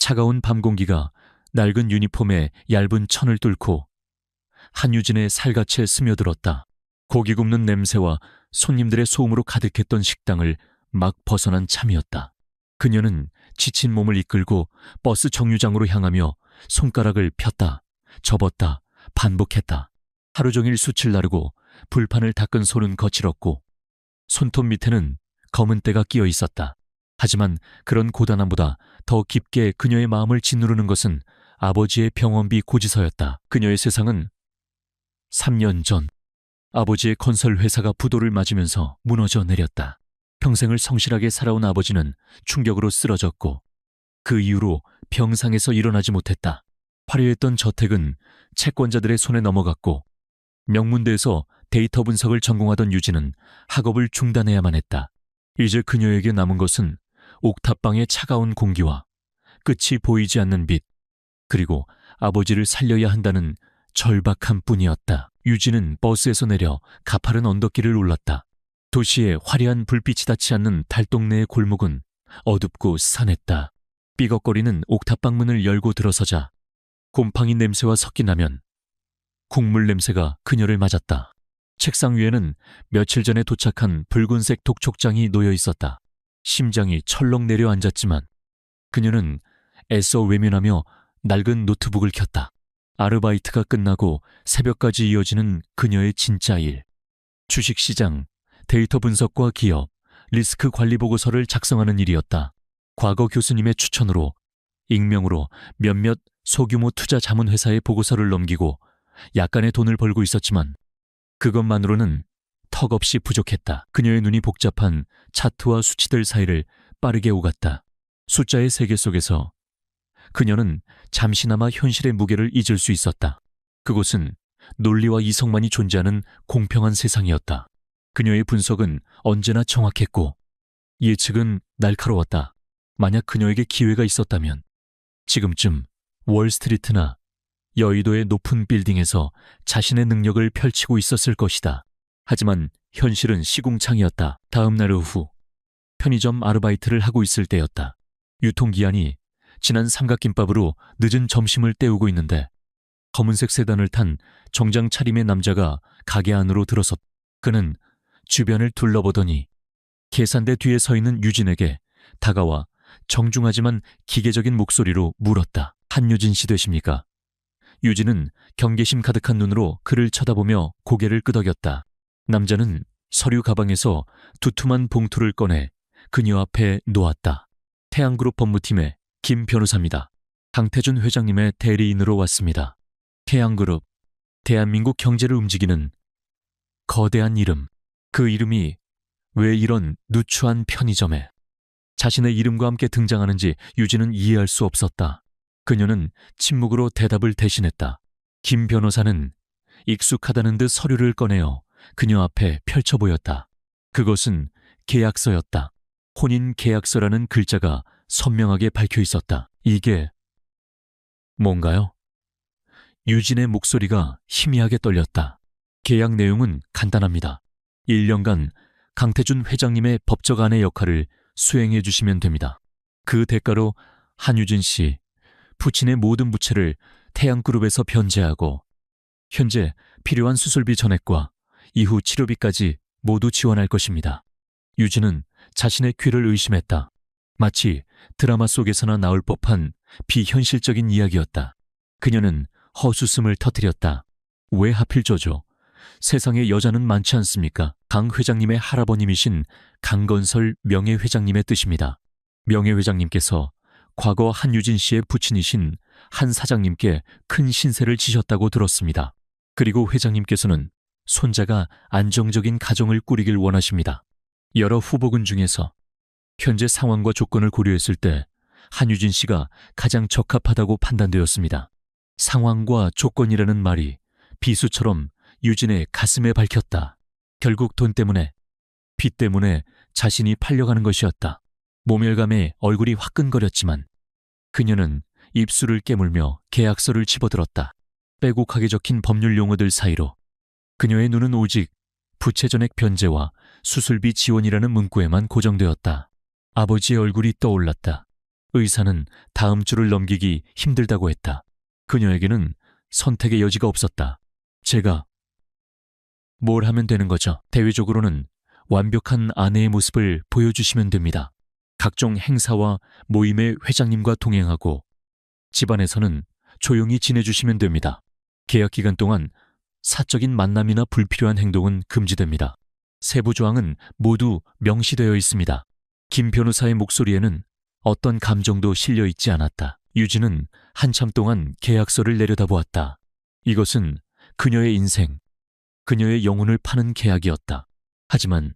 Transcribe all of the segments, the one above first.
차가운 밤 공기가 낡은 유니폼에 얇은 천을 뚫고 한유진의 살갗에 스며들었다. 고기 굽는 냄새와 손님들의 소음으로 가득했던 식당을 막 벗어난 참이었다. 그녀는 지친 몸을 이끌고 버스 정류장으로 향하며 손가락을 폈다, 접었다, 반복했다. 하루 종일 숯을 나르고 불판을 닦은 손은 거칠었고 손톱 밑에는 검은 때가 끼어 있었다. 하지만 그런 고단함보다 더 깊게 그녀의 마음을 짓누르는 것은 아버지의 병원비 고지서였다. 그녀의 세상은 3년 전 아버지의 건설 회사가 부도를 맞으면서 무너져 내렸다. 평생을 성실하게 살아온 아버지는 충격으로 쓰러졌고 그 이후로 병상에서 일어나지 못했다. 화려했던 저택은 채권자들의 손에 넘어갔고 명문대에서 데이터 분석을 전공하던 유진은 학업을 중단해야만 했다. 이제 그녀에게 남은 것은 옥탑방의 차가운 공기와 끝이 보이지 않는 빛, 그리고 아버지를 살려야 한다는 절박함 뿐이었다. 유진은 버스에서 내려 가파른 언덕길을 올랐다. 도시의 화려한 불빛이 닿지 않는 달동네의 골목은 어둡고 산했다. 삐걱거리는 옥탑방 문을 열고 들어서자 곰팡이 냄새와 섞인 라면, 국물 냄새가 그녀를 맞았다. 책상 위에는 며칠 전에 도착한 붉은색 독촉장이 놓여 있었다. 심장이 철렁 내려앉았지만 그녀는 애써 외면하며 낡은 노트북을 켰다. 아르바이트가 끝나고 새벽까지 이어지는 그녀의 진짜 일. 주식시장, 데이터 분석과 기업, 리스크 관리 보고서를 작성하는 일이었다. 과거 교수님의 추천으로 익명으로 몇몇 소규모 투자 자문회사에 보고서를 넘기고 약간의 돈을 벌고 있었지만 그것만으로는 턱없이 부족했다. 그녀의 눈이 복잡한 차트와 수치들 사이를 빠르게 오갔다. 숫자의 세계 속에서 그녀는 잠시나마 현실의 무게를 잊을 수 있었다. 그곳은 논리와 이성만이 존재하는 공평한 세상이었다. 그녀의 분석은 언제나 정확했고 예측은 날카로웠다. 만약 그녀에게 기회가 있었다면 지금쯤 월스트리트나 여의도의 높은 빌딩에서 자신의 능력을 펼치고 있었을 것이다. 하지만 현실은 시궁창이었다. 다음 날 오후 편의점 아르바이트를 하고 있을 때였다. 유통기한이 지난 삼각김밥으로 늦은 점심을 때우고 있는데 검은색 세단을 탄 정장 차림의 남자가 가게 안으로 들어섰다. 그는 주변을 둘러보더니 계산대 뒤에 서 있는 유진에게 다가와 정중하지만 기계적인 목소리로 물었다. 한유진 씨 되십니까? 유진은 경계심 가득한 눈으로 그를 쳐다보며 고개를 끄덕였다. 남자는 서류 가방에서 두툼한 봉투를 꺼내 그녀 앞에 놓았다. 태양그룹 법무팀의 김 변호사입니다. 강태준 회장님의 대리인으로 왔습니다. 태양그룹, 대한민국 경제를 움직이는 거대한 이름. 그 이름이 왜 이런 누추한 편의점에 자신의 이름과 함께 등장하는지 유진은 이해할 수 없었다. 그녀는 침묵으로 대답을 대신했다. 김 변호사는 익숙하다는 듯 서류를 꺼내어 그녀 앞에 펼쳐 보였다. 그것은 계약서였다. 혼인 계약서라는 글자가 선명하게 박혀 있었다. 이게 뭔가요? 유진의 목소리가 희미하게 떨렸다. 계약 내용은 간단합니다. 1년간 강태준 회장님의 법적 아내 역할을 수행해 주시면 됩니다. 그 대가로 한유진 씨, 부친의 모든 부채를 태양그룹에서 변제하고 현재 필요한 수술비 전액과 이후 치료비까지 모두 지원할 것입니다. 유진은 자신의 귀를 의심했다. 마치 드라마 속에서나 나올 법한 비현실적인 이야기였다. 그녀는 헛웃음을 터뜨렸다. 왜 하필 저죠? 세상에 여자는 많지 않습니까? 강 회장님의 할아버님이신 강건설 명예회장님의 뜻입니다. 명예회장님께서 과거 한유진 씨의 부친이신 한 사장님께 큰 신세를 지셨다고 들었습니다. 그리고 회장님께서는 손자가 안정적인 가정을 꾸리길 원하십니다. 여러 후보군 중에서 현재 상황과 조건을 고려했을 때 한유진 씨가 가장 적합하다고 판단되었습니다. 상황과 조건이라는 말이 비수처럼 유진의 가슴에 박혔다. 결국 돈 때문에, 빚 때문에 자신이 팔려가는 것이었다. 모멸감에 얼굴이 화끈거렸지만 그녀는 입술을 깨물며 계약서를 집어들었다. 빼곡하게 적힌 법률 용어들 사이로 그녀의 눈은 오직 부채 전액 변제와 수술비 지원이라는 문구에만 고정되었다. 아버지의 얼굴이 떠올랐다. 의사는 다음 주를 넘기기 힘들다고 했다. 그녀에게는 선택의 여지가 없었다. 제가 뭘 하면 되는 거죠? 대외적으로는 완벽한 아내의 모습을 보여주시면 됩니다. 각종 행사와 모임의 회장님과 동행하고 집안에서는 조용히 지내주시면 됩니다. 계약 기간 동안 사적인 만남이나 불필요한 행동은 금지됩니다. 세부 조항은 모두 명시되어 있습니다. 김 변호사의 목소리에는 어떤 감정도 실려 있지 않았다. 유진은 한참 동안 계약서를 내려다보았다. 이것은 그녀의 인생, 그녀의 영혼을 파는 계약이었다. 하지만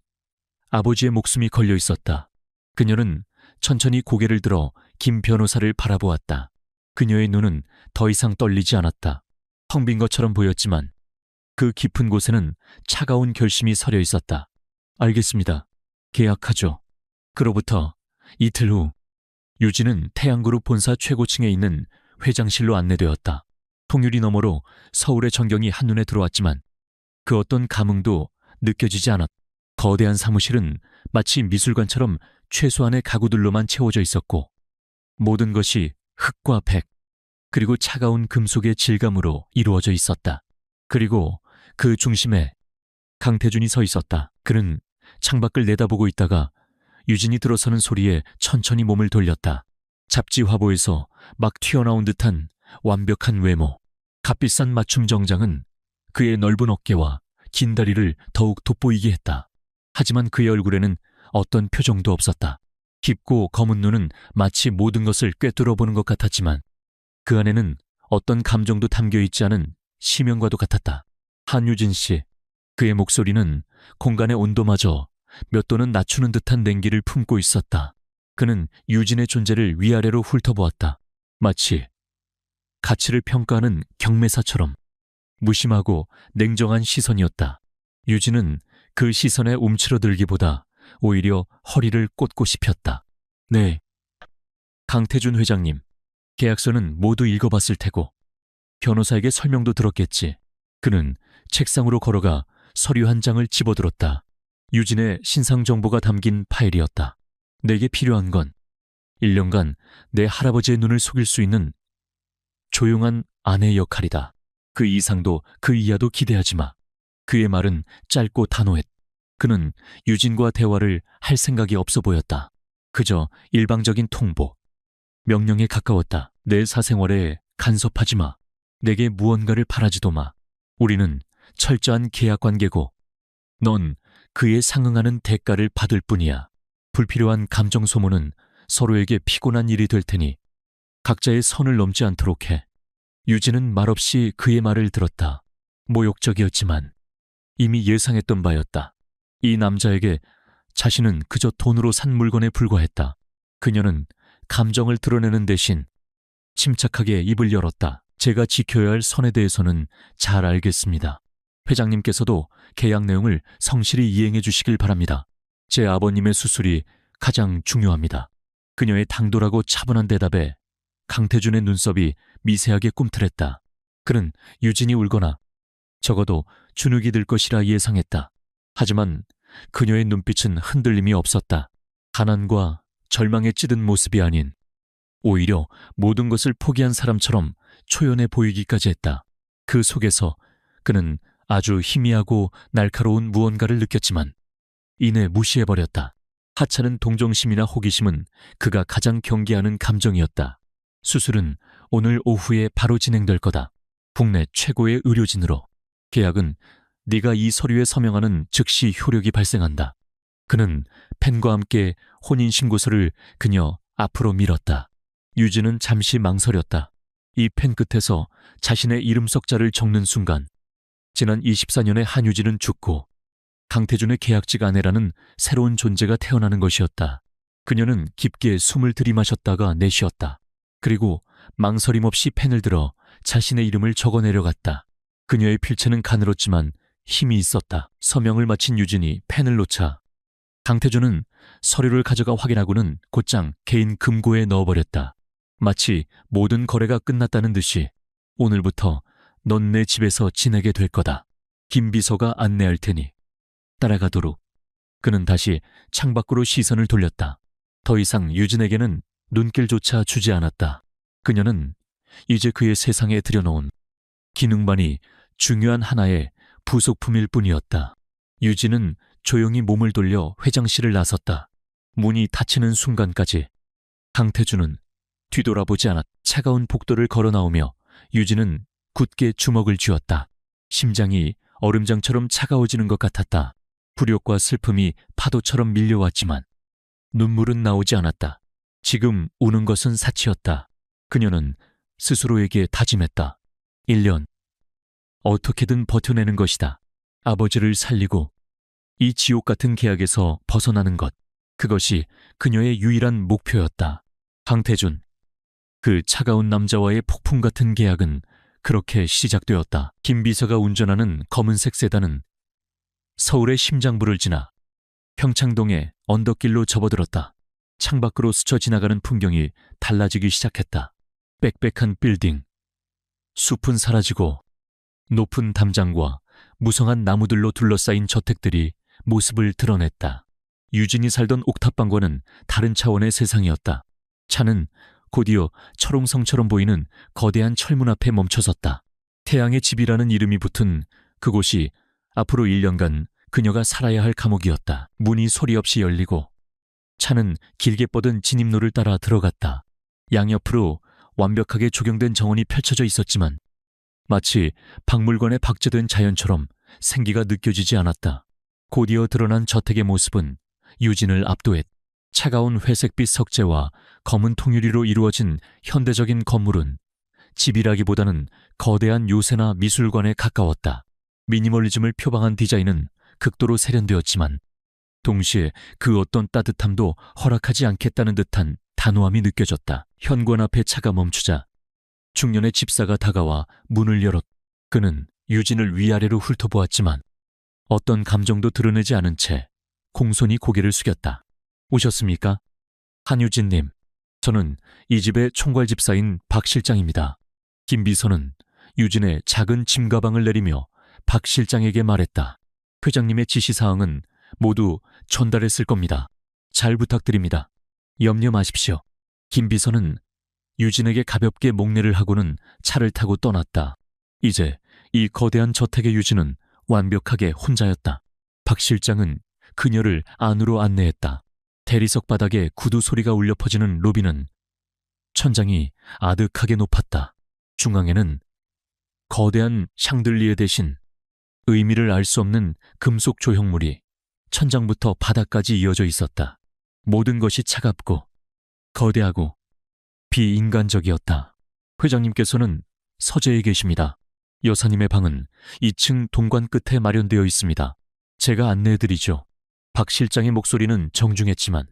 아버지의 목숨이 걸려 있었다. 그녀는 천천히 고개를 들어 김 변호사를 바라보았다. 그녀의 눈은 더 이상 떨리지 않았다. 텅 빈 것처럼 보였지만 그 깊은 곳에는 차가운 결심이 서려 있었다. 알겠습니다. 계약하죠. 그로부터 이틀 후 유진은 태양그룹 본사 최고층에 있는 회장실로 안내되었다. 통유리 너머로 서울의 전경이 한눈에 들어왔지만 그 어떤 감흥도 느껴지지 않았다. 거대한 사무실은 마치 미술관처럼 최소한의 가구들로만 채워져 있었고 모든 것이 흙과 백 그리고 차가운 금속의 질감으로 이루어져 있었다. 그리고 그 중심에 강태준이 서 있었다. 그는 창밖을 내다보고 있다가 유진이 들어서는 소리에 천천히 몸을 돌렸다. 잡지 화보에서 막 튀어나온 듯한 완벽한 외모, 값비싼 맞춤 정장은 그의 넓은 어깨와 긴 다리를 더욱 돋보이게 했다. 하지만 그의 얼굴에는 어떤 표정도 없었다. 깊고 검은 눈은 마치 모든 것을 꿰뚫어 보는 것 같았지만 그 안에는 어떤 감정도 담겨 있지 않은 심연과도 같았다. 한유진 씨, 그의 목소리는 공간의 온도마저 몇 도는 낮추는 듯한 냉기를 품고 있었다. 그는 유진의 존재를 위아래로 훑어보았다. 마치 가치를 평가하는 경매사처럼 무심하고 냉정한 시선이었다. 유진은 그 시선에 움츠러들기보다 오히려 허리를 꽂고 싶었다. 네, 강태준 회장님, 계약서는 모두 읽어봤을 테고 변호사에게 설명도 들었겠지. 그는 책상으로 걸어가 서류 한 장을 집어들었다. 유진의 신상 정보가 담긴 파일이었다. 내게 필요한 건 1년간 내 할아버지의 눈을 속일 수 있는 조용한 아내의 역할이다. 그 이상도 그 이하도 기대하지 마. 그의 말은 짧고 단호했다. 그는 유진과 대화를 할 생각이 없어 보였다. 그저 일방적인 통보, 명령에 가까웠다. 내 사생활에 간섭하지 마. 내게 무언가를 바라지도 마. 우리는 철저한 계약 관계고 넌 그에 상응하는 대가를 받을 뿐이야. 불필요한 감정 소모는 서로에게 피곤한 일이 될 테니 각자의 선을 넘지 않도록 해. 유진은 말없이 그의 말을 들었다. 모욕적이었지만 이미 예상했던 바였다. 이 남자에게 자신은 그저 돈으로 산 물건에 불과했다. 그녀는 감정을 드러내는 대신 침착하게 입을 열었다. 제가 지켜야 할 선에 대해서는 잘 알겠습니다. 회장님께서도 계약 내용을 성실히 이행해 주시길 바랍니다. 제 아버님의 수술이 가장 중요합니다. 그녀의 당돌하고 차분한 대답에 강태준의 눈썹이 미세하게 꿈틀했다. 그는 유진이 울거나 적어도 주눅이 들 것이라 예상했다. 하지만 그녀의 눈빛은 흔들림이 없었다. 가난과 절망에 찌든 모습이 아닌 오히려 모든 것을 포기한 사람처럼 초연해 보이기까지 했다. 그 속에서 그는 아주 희미하고 날카로운 무언가를 느꼈지만 이내 무시해버렸다. 하찮은 동정심이나 호기심은 그가 가장 경계하는 감정이었다. 수술은 오늘 오후에 바로 진행될 거다. 국내 최고의 의료진으로. 계약은 네가 이 서류에 서명하는 즉시 효력이 발생한다. 그는 펜과 함께 혼인신고서를 그녀 앞으로 밀었다. 유진은 잠시 망설였다. 이 펜 끝에서 자신의 이름 석자를 적는 순간 지난 24년의 한유진은 죽고 강태준의 계약직 아내라는 새로운 존재가 태어나는 것이었다. 그녀는 깊게 숨을 들이마셨다가 내쉬었다. 그리고 망설임 없이 펜을 들어 자신의 이름을 적어내려갔다. 그녀의 필체는 가늘었지만 힘이 있었다. 서명을 마친 유진이 펜을 놓자 강태준은 서류를 가져가 확인하고는 곧장 개인 금고에 넣어버렸다. 마치 모든 거래가 끝났다는 듯이 오늘부터 넌 내 집에서 지내게 될 거다. 김 비서가 안내할 테니 따라가도록. 그는 다시 창밖으로 시선을 돌렸다. 더 이상 유진에게는 눈길조차 주지 않았다. 그녀는 이제 그의 세상에 들여놓은 기능만이 중요한 하나의 부속품일 뿐이었다. 유진은 조용히 몸을 돌려 회장실을 나섰다. 문이 닫히는 순간까지 강태준은 뒤돌아보지 않았. 차가운 복도를 걸어 나오며 유진은 굳게 주먹을 쥐었다. 심장이 얼음장처럼 차가워지는 것 같았다. 불욕과 슬픔이 파도처럼 밀려왔지만 눈물은 나오지 않았다. 지금 우는 것은 사치였다. 그녀는 스스로에게 다짐했다. 1년. 어떻게든 버텨내는 것이다. 아버지를 살리고 이 지옥 같은 계약에서 벗어나는 것. 그것이 그녀의 유일한 목표였다. 강태준. 그 차가운 남자와의 폭풍 같은 계약은 그렇게 시작되었다. 김 비서가 운전하는 검은색 세단은 서울의 심장부를 지나 평창동의 언덕길로 접어들었다. 창밖으로 스쳐 지나가는 풍경이 달라지기 시작했다. 빽빽한 빌딩, 숲은 사라지고 높은 담장과 무성한 나무들로 둘러싸인 저택들이 모습을 드러냈다. 유진이 살던 옥탑방과는 다른 차원의 세상이었다. 차는 곧이어 철옹성처럼 보이는 거대한 철문 앞에 멈춰섰다. 태양의 집이라는 이름이 붙은 그곳이 앞으로 1년간 그녀가 살아야 할 감옥이었다. 문이 소리 없이 열리고 차는 길게 뻗은 진입로를 따라 들어갔다. 양옆으로 완벽하게 조경된 정원이 펼쳐져 있었지만 마치 박물관에 박제된 자연처럼 생기가 느껴지지 않았다. 곧이어 드러난 저택의 모습은 유진을 압도했다. 차가운 회색빛 석재와 검은 통유리로 이루어진 현대적인 건물은 집이라기보다는 거대한 요새나 미술관에 가까웠다. 미니멀리즘을 표방한 디자인은 극도로 세련되었지만 동시에 그 어떤 따뜻함도 허락하지 않겠다는 듯한 단호함이 느껴졌다. 현관 앞에 차가 멈추자 중년의 집사가 다가와 문을 열었다. 그는 유진을 위아래로 훑어보았지만 어떤 감정도 드러내지 않은 채 공손히 고개를 숙였다. 오셨습니까? 한유진님, 저는 이 집의 총괄집사인 박 실장입니다. 김 비서는 유진의 작은 짐 가방을 내리며 박 실장에게 말했다. 회장님의 지시사항은 모두 전달했을 겁니다. 잘 부탁드립니다. 염려 마십시오. 김 비서는 유진에게 가볍게 목례를 하고는 차를 타고 떠났다. 이제 이 거대한 저택의 유진은 완벽하게 혼자였다. 박 실장은 그녀를 안으로 안내했다. 대리석 바닥에 구두 소리가 울려 퍼지는 로비는 천장이 아득하게 높았다. 중앙에는 거대한 샹들리에 대신 의미를 알 수 없는 금속 조형물이 천장부터 바닥까지 이어져 있었다. 모든 것이 차갑고 거대하고 비인간적이었다. 회장님께서는 서재에 계십니다. 여사님의 방은 2층 동관 끝에 마련되어 있습니다. 제가 안내해드리죠. 박 실장의 목소리는 정중했지만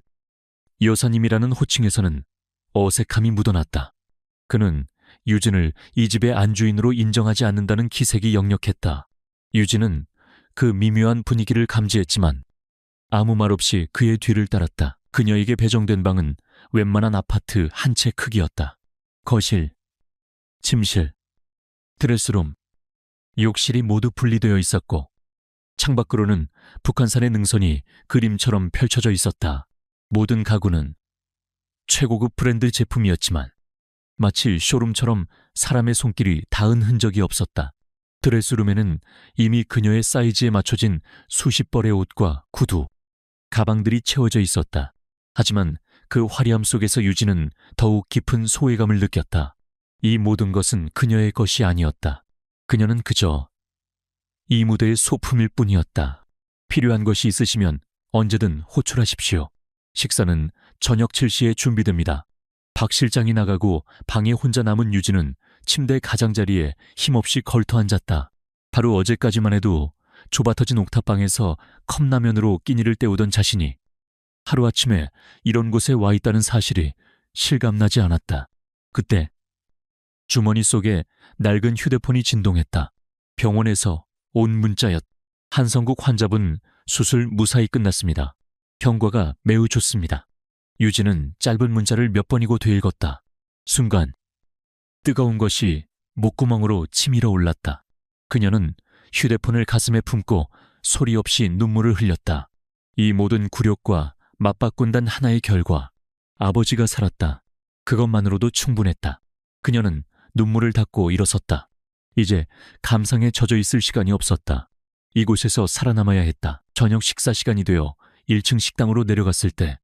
여사님이라는 호칭에서는 어색함이 묻어났다. 그는 유진을 이 집의 안주인으로 인정하지 않는다는 기색이 역력했다. 유진은 그 미묘한 분위기를 감지했지만 아무 말 없이 그의 뒤를 따랐다. 그녀에게 배정된 방은 웬만한 아파트 한 채 크기였다. 거실, 침실, 드레스룸, 욕실이 모두 분리되어 있었고 창밖으로는 북한산의 능선이 그림처럼 펼쳐져 있었다. 모든 가구는 최고급 브랜드 제품이었지만 마치 쇼룸처럼 사람의 손길이 닿은 흔적이 없었다. 드레스룸에는 이미 그녀의 사이즈에 맞춰진 수십 벌의 옷과 구두, 가방들이 채워져 있었다. 하지만 그 화려함 속에서 유진은 더욱 깊은 소외감을 느꼈다. 이 모든 것은 그녀의 것이 아니었다. 그녀는 그저 이 무대의 소품일 뿐이었다. 필요한 것이 있으시면 언제든 호출하십시오. 식사는 저녁 7시에 준비됩니다. 박 실장이 나가고 방에 혼자 남은 유진은 침대 가장자리에 힘없이 걸터 앉았다. 바로 어제까지만 해도 좁아터진 옥탑방에서 컵라면으로 끼니를 때우던 자신이 하루아침에 이런 곳에 와 있다는 사실이 실감나지 않았다. 그때 주머니 속에 낡은 휴대폰이 진동했다. 병원에서 온 문자였다. 한성국 환자분 수술 무사히 끝났습니다. 경과가 매우 좋습니다. 유진은 짧은 문자를 몇 번이고 되읽었다. 순간 뜨거운 것이 목구멍으로 치밀어 올랐다. 그녀는 휴대폰을 가슴에 품고 소리 없이 눈물을 흘렸다. 이 모든 굴욕과 맞바꾼 단 하나의 결과, 아버지가 살았다. 그것만으로도 충분했다. 그녀는 눈물을 닦고 일어섰다. 이제 감상에 젖어 있을 시간이 없었다. 이곳에서 살아남아야 했다. 저녁 식사 시간이 되어 1층 식당으로 내려갔을 때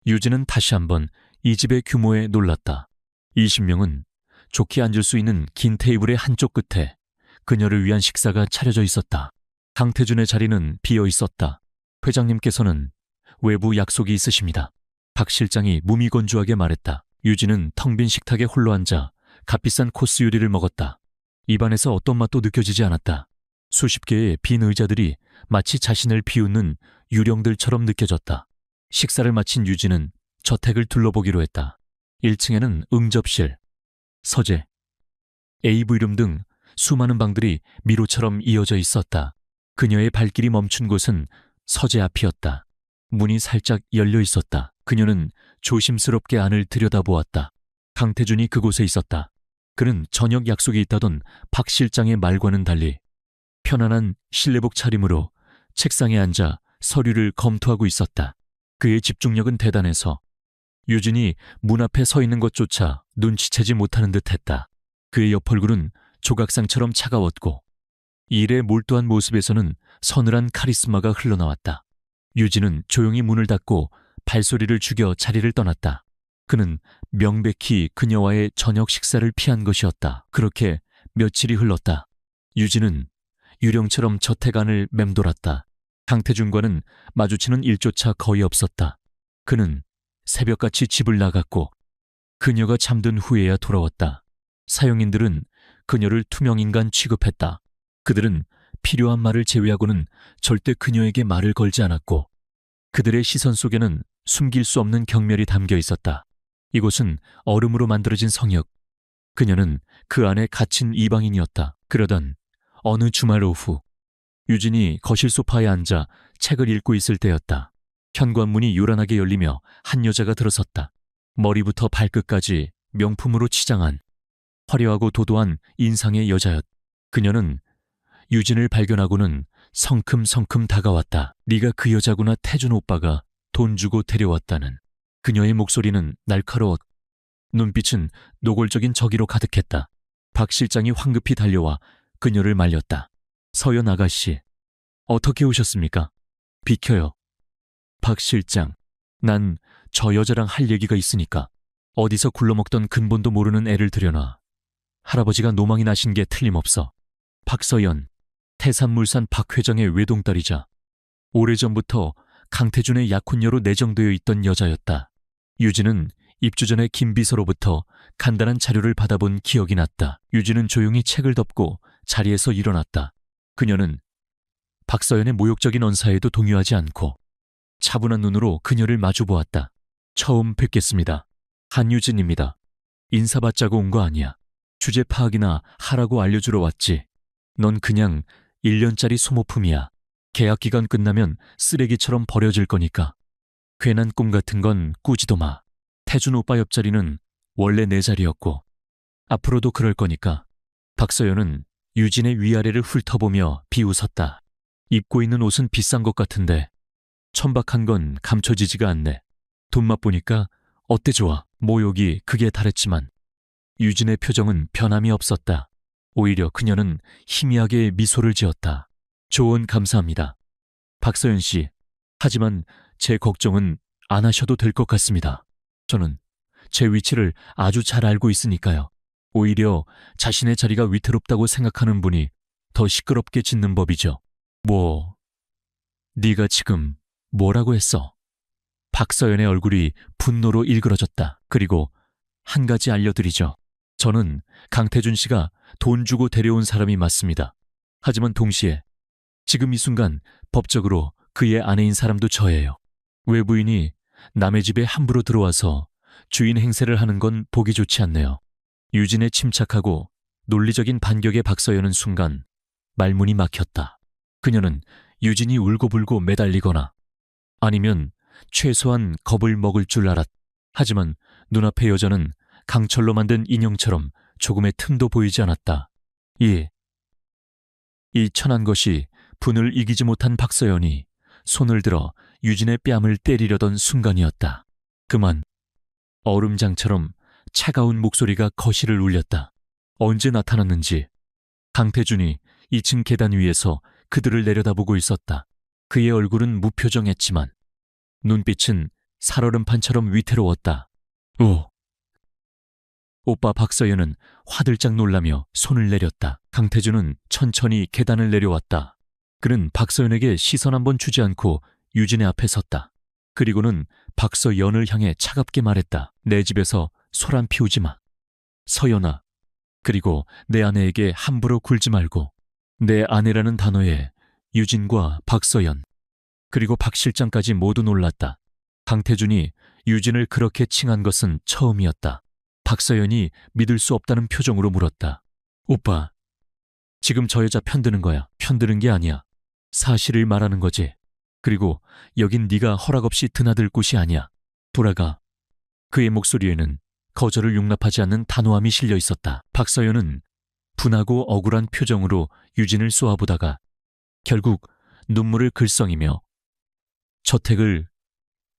유진은 다시 한번 이 집의 규모에 놀랐다. 20명은 좋게 앉을 수 있는 긴 테이블의 한쪽 끝에 그녀를 위한 식사가 차려져 있었다. 강태준의 자리는 비어 있었다. 회장님께서는 외부 약속이 있으십니다. 박 실장이 무미건조하게 말했다. 유진은 텅 빈 식탁에 홀로 앉아 값비싼 코스 요리를 먹었다. 입안에서 어떤 맛도 느껴지지 않았다. 수십 개의 빈 의자들이 마치 자신을 비웃는 유령들처럼 느껴졌다. 식사를 마친 유진은 저택을 둘러보기로 했다. 1층에는 응접실, 서재, AV룸 등 수많은 방들이 미로처럼 이어져 있었다. 그녀의 발길이 멈춘 곳은 서재 앞이었다. 문이 살짝 열려 있었다. 그녀는 조심스럽게 안을 들여다보았다. 강태준이 그곳에 있었다. 그는 저녁 약속이 있다던 박 실장의 말과는 달리 편안한 실내복 차림으로 책상에 앉아 서류를 검토하고 있었다. 그의 집중력은 대단해서 유진이 문 앞에 서 있는 것조차 눈치채지 못하는 듯했다. 그의 옆 얼굴은 조각상처럼 차가웠고 일에 몰두한 모습에서는 서늘한 카리스마가 흘러나왔다. 유진은 조용히 문을 닫고 발소리를 죽여 자리를 떠났다. 그는 명백히 그녀와의 저녁 식사를 피한 것이었다. 그렇게 며칠이 흘렀다. 유진은 유령처럼 저택 안을 맴돌았다. 강태준과는 마주치는 일조차 거의 없었다. 그는 새벽같이 집을 나갔고 그녀가 잠든 후에야 돌아왔다. 사용인들은 그녀를 투명인간 취급했다. 그들은 필요한 말을 제외하고는 절대 그녀에게 말을 걸지 않았고 그들의 시선 속에는 숨길 수 없는 경멸이 담겨 있었다. 이곳은 얼음으로 만들어진 성역. 그녀는 그 안에 갇힌 이방인이었다. 그러던 어느 주말 오후 유진이 거실 소파에 앉아 책을 읽고 있을 때였다. 현관문이 요란하게 열리며 한 여자가 들어섰다. 머리부터 발끝까지 명품으로 치장한 화려하고 도도한 인상의 여자였. 그녀는 유진을 발견하고는 성큼성큼 다가왔다. 네가 그 여자구나. 태준 오빠가 돈 주고 데려왔다는. 그녀의 목소리는 날카로웠. 눈빛은 노골적인 저기로 가득했다. 박 실장이 황급히 달려와 그녀를 말렸다. 서연 아가씨, 어떻게 오셨습니까? 비켜요. 박 실장, 난 저 여자랑 할 얘기가 있으니까. 어디서 굴러먹던 근본도 모르는 애를 들여놔. 할아버지가 노망이 나신 게 틀림없어. 박서연, 태산물산 박 회장의 외동딸이자 오래전부터 강태준의 약혼녀로 내정되어 있던 여자였다. 유진은 입주 전에 김 비서로부터 간단한 자료를 받아본 기억이 났다. 유진은 조용히 책을 덮고 자리에서 일어났다. 그녀는 박서연의 모욕적인 언사에도 동요하지 않고 차분한 눈으로 그녀를 마주보았다. 처음 뵙겠습니다. 한유진입니다. 인사받자고 온 거 아니야. 주제 파악이나 하라고 알려주러 왔지. 넌 그냥 1년짜리 소모품이야. 계약 기간 끝나면 쓰레기처럼 버려질 거니까. 괜한 꿈 같은 건 꾸지도 마. 태준 오빠 옆자리는 원래 내 자리였고 앞으로도 그럴 거니까. 박서연은 유진의 위아래를 훑어보며 비웃었다. 입고 있는 옷은 비싼 것 같은데 천박한 건 감춰지지가 않네. 돈 맛보니까 어때 좋아. 모욕이 극에 달했지만 유진의 표정은 변함이 없었다. 오히려 그녀는 희미하게 미소를 지었다. 조언 감사합니다. 박서연 씨, 하지만 제 걱정은 안 하셔도 될 것 같습니다. 저는 제 위치를 아주 잘 알고 있으니까요. 오히려 자신의 자리가 위태롭다고 생각하는 분이 더 시끄럽게 짖는 법이죠. 네가 지금 뭐라고 했어? 박서연의 얼굴이 분노로 일그러졌다. 그리고 한 가지 알려드리죠. 저는 강태준 씨가 돈 주고 데려온 사람이 맞습니다. 하지만 동시에 지금 이 순간 법적으로 그의 아내인 사람도 저예요. 외부인이 남의 집에 함부로 들어와서 주인 행세를 하는 건 보기 좋지 않네요. 유진의 침착하고 논리적인 반격에 박서연은 순간 말문이 막혔다. 그녀는 유진이 울고불고 매달리거나 아니면 최소한 겁을 먹을 줄 알았. 하지만 눈앞의 여자는 강철로 만든 인형처럼 조금의 틈도 보이지 않았다. 이 천한 것이 분을 이기지 못한 박서연이 손을 들어 유진의 뺨을 때리려던 순간이었다. 그만 얼음장처럼 차가운 목소리가 거실을 울렸다. 언제 나타났는지 강태준이 2층 계단 위에서 그들을 내려다보고 있었다. 그의 얼굴은 무표정했지만 눈빛은 살얼음판처럼 위태로웠다. 오빠 박서연은 화들짝 놀라며 손을 내렸다. 강태준은 천천히 계단을 내려왔다. 그는 박서연에게 시선 한번 주지 않고 유진의 앞에 섰다. 그리고는 박서연을 향해 차갑게 말했다. 내 집에서 소란 피우지 마. 서연아, 그리고 내 아내에게 함부로 굴지 말고. 내 아내라는 단어에 유진과 박서연, 그리고 박 실장까지 모두 놀랐다. 강태준이 유진을 그렇게 칭한 것은 처음이었다. 박서연이 믿을 수 없다는 표정으로 물었다. 오빠, 지금 저 여자 편드는 거야. 편드는 게 아니야. 사실을 말하는 거지. 그리고 여긴 네가 허락 없이 드나들 곳이 아니야. 돌아가. 그의 목소리에는 거절을 용납하지 않는 단호함이 실려 있었다. 박서연은 분하고 억울한 표정으로 유진을 쏘아보다가 결국 눈물을 글썽이며 저택을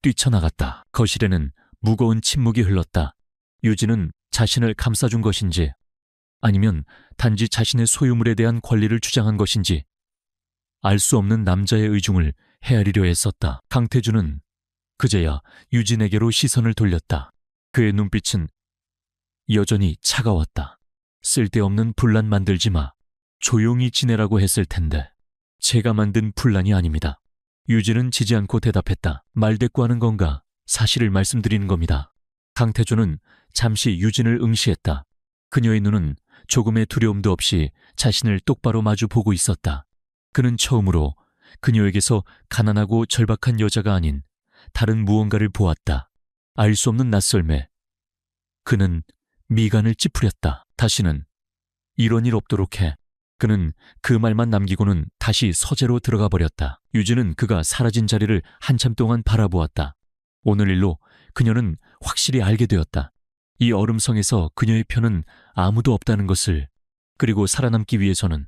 뛰쳐나갔다. 거실에는 무거운 침묵이 흘렀다. 유진은 자신을 감싸준 것인지 아니면 단지 자신의 소유물에 대한 권리를 주장한 것인지 알 수 없는 남자의 의중을 헤아리려 애썼다. 강태준은 그제야 유진에게로 시선을 돌렸다. 그의 눈빛은 여전히 차가웠다. 쓸데없는 분란 만들지 마. 조용히 지내라고 했을 텐데. 제가 만든 분란이 아닙니다. 유진은 지지 않고 대답했다. 말대꾸하는 건가? 사실을 말씀드리는 겁니다. 강태준은 잠시 유진을 응시했다. 그녀의 눈은 조금의 두려움도 없이 자신을 똑바로 마주 보고 있었다. 그는 처음으로 그녀에게서 가난하고 절박한 여자가 아닌 다른 무언가를 보았다. 알 수 없는 낯설매. 그는 미간을 찌푸렸다. 다시는 이런 일 없도록 해. 그는 그 말만 남기고는 다시 서재로 들어가 버렸다. 유진은 그가 사라진 자리를 한참 동안 바라보았다. 오늘 일로 그녀는 확실히 알게 되었다. 이 얼음성에서 그녀의 편은 아무도 없다는 것을, 그리고 살아남기 위해서는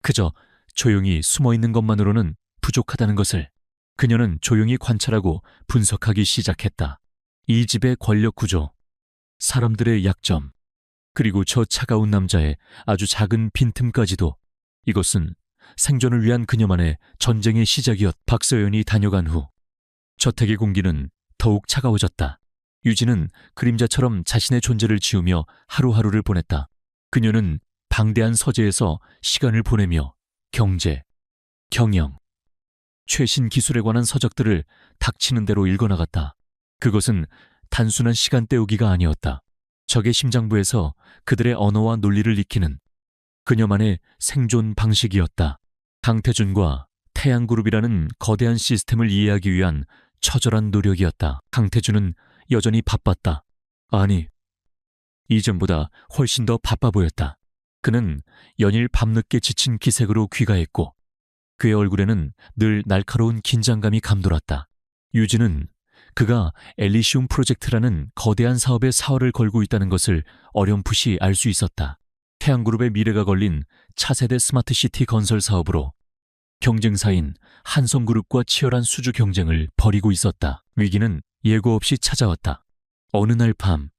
그저 조용히 숨어있는 것만으로는 부족하다는 것을. 그녀는 조용히 관찰하고 분석하기 시작했다. 이 집의 권력 구조, 사람들의 약점, 그리고 저 차가운 남자의 아주 작은 빈틈까지도. 이것은 생존을 위한 그녀만의 전쟁의 시작이었다. 박서연이 다녀간 후 저택의 공기는 더욱 차가워졌다. 유진은 그림자처럼 자신의 존재를 지우며 하루하루를 보냈다. 그녀는 방대한 서재에서 시간을 보내며 경제, 경영, 최신 기술에 관한 서적들을 닥치는 대로 읽어나갔다. 그것은 단순한 시간 때우기가 아니었다. 적의 심장부에서 그들의 언어와 논리를 익히는 그녀만의 생존 방식이었다. 강태준과 태양그룹이라는 거대한 시스템을 이해하기 위한 처절한 노력이었다. 강태준은 여전히 바빴다. 아니, 이전보다 훨씬 더 바빠 보였다. 그는 연일 밤늦게 지친 기색으로 귀가했고 그의 얼굴에는 늘 날카로운 긴장감이 감돌았다. 유진은 그가 엘리시움 프로젝트라는 거대한 사업에 사활을 걸고 있다는 것을 어렴풋이 알 수 있었다. 태양그룹의 미래가 걸린 차세대 스마트시티 건설 사업으로 경쟁사인 한성그룹과 치열한 수주 경쟁을 벌이고 있었다. 위기는 예고 없이 찾아왔다. 어느 날 밤,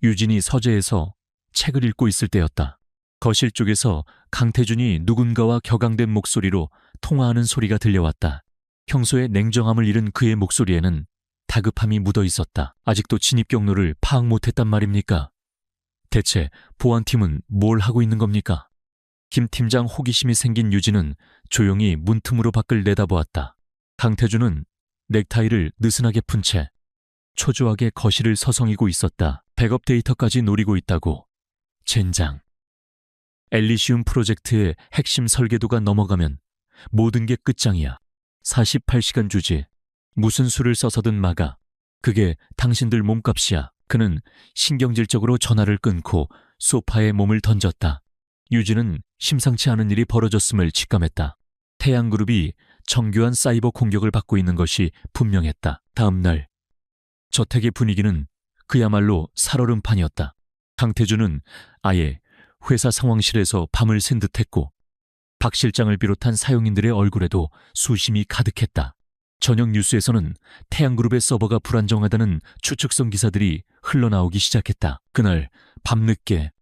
유진이 서재에서 책을 읽고 있을 때였다. 거실 쪽에서 강태준이 누군가와 격앙된 목소리로 통화하는 소리가 들려왔다. 평소에 냉정함을 잃은 그의 목소리에는 다급함이 묻어 있었다. 아직도 진입 경로를 파악 못했단 말입니까? 대체 보안팀은 뭘 하고 있는 겁니까? 김 팀장 호기심이 생긴 유진은 조용히 문틈으로 밖을 내다보았다. 강태준은 넥타이를 느슨하게 푼 채 초조하게 거실을 서성이고 있었다. 백업 데이터까지 노리고 있다고. 젠장. 엘리시움 프로젝트의 핵심 설계도가 넘어가면 모든 게 끝장이야. 48시간 주지. 무슨 수를 써서든 막아. 그게 당신들 몸값이야. 그는 신경질적으로 전화를 끊고 소파에 몸을 던졌다. 유진은 심상치 않은 일이 벌어졌음을 직감했다. 태양그룹이 정교한 사이버 공격을 받고 있는 것이 분명했다. 다음 날 저택의 분위기는 그야말로 살얼음판이었다. 강태준은 아예 회사 상황실에서 밤을 샌 듯했고 박 실장을 비롯한 사용인들의 얼굴에도 수심이 가득했다. 저녁 뉴스에서는 태양그룹의 서버가 불안정하다는 추측성 기사들이 흘러나오기 시작했다. 그날 밤늦게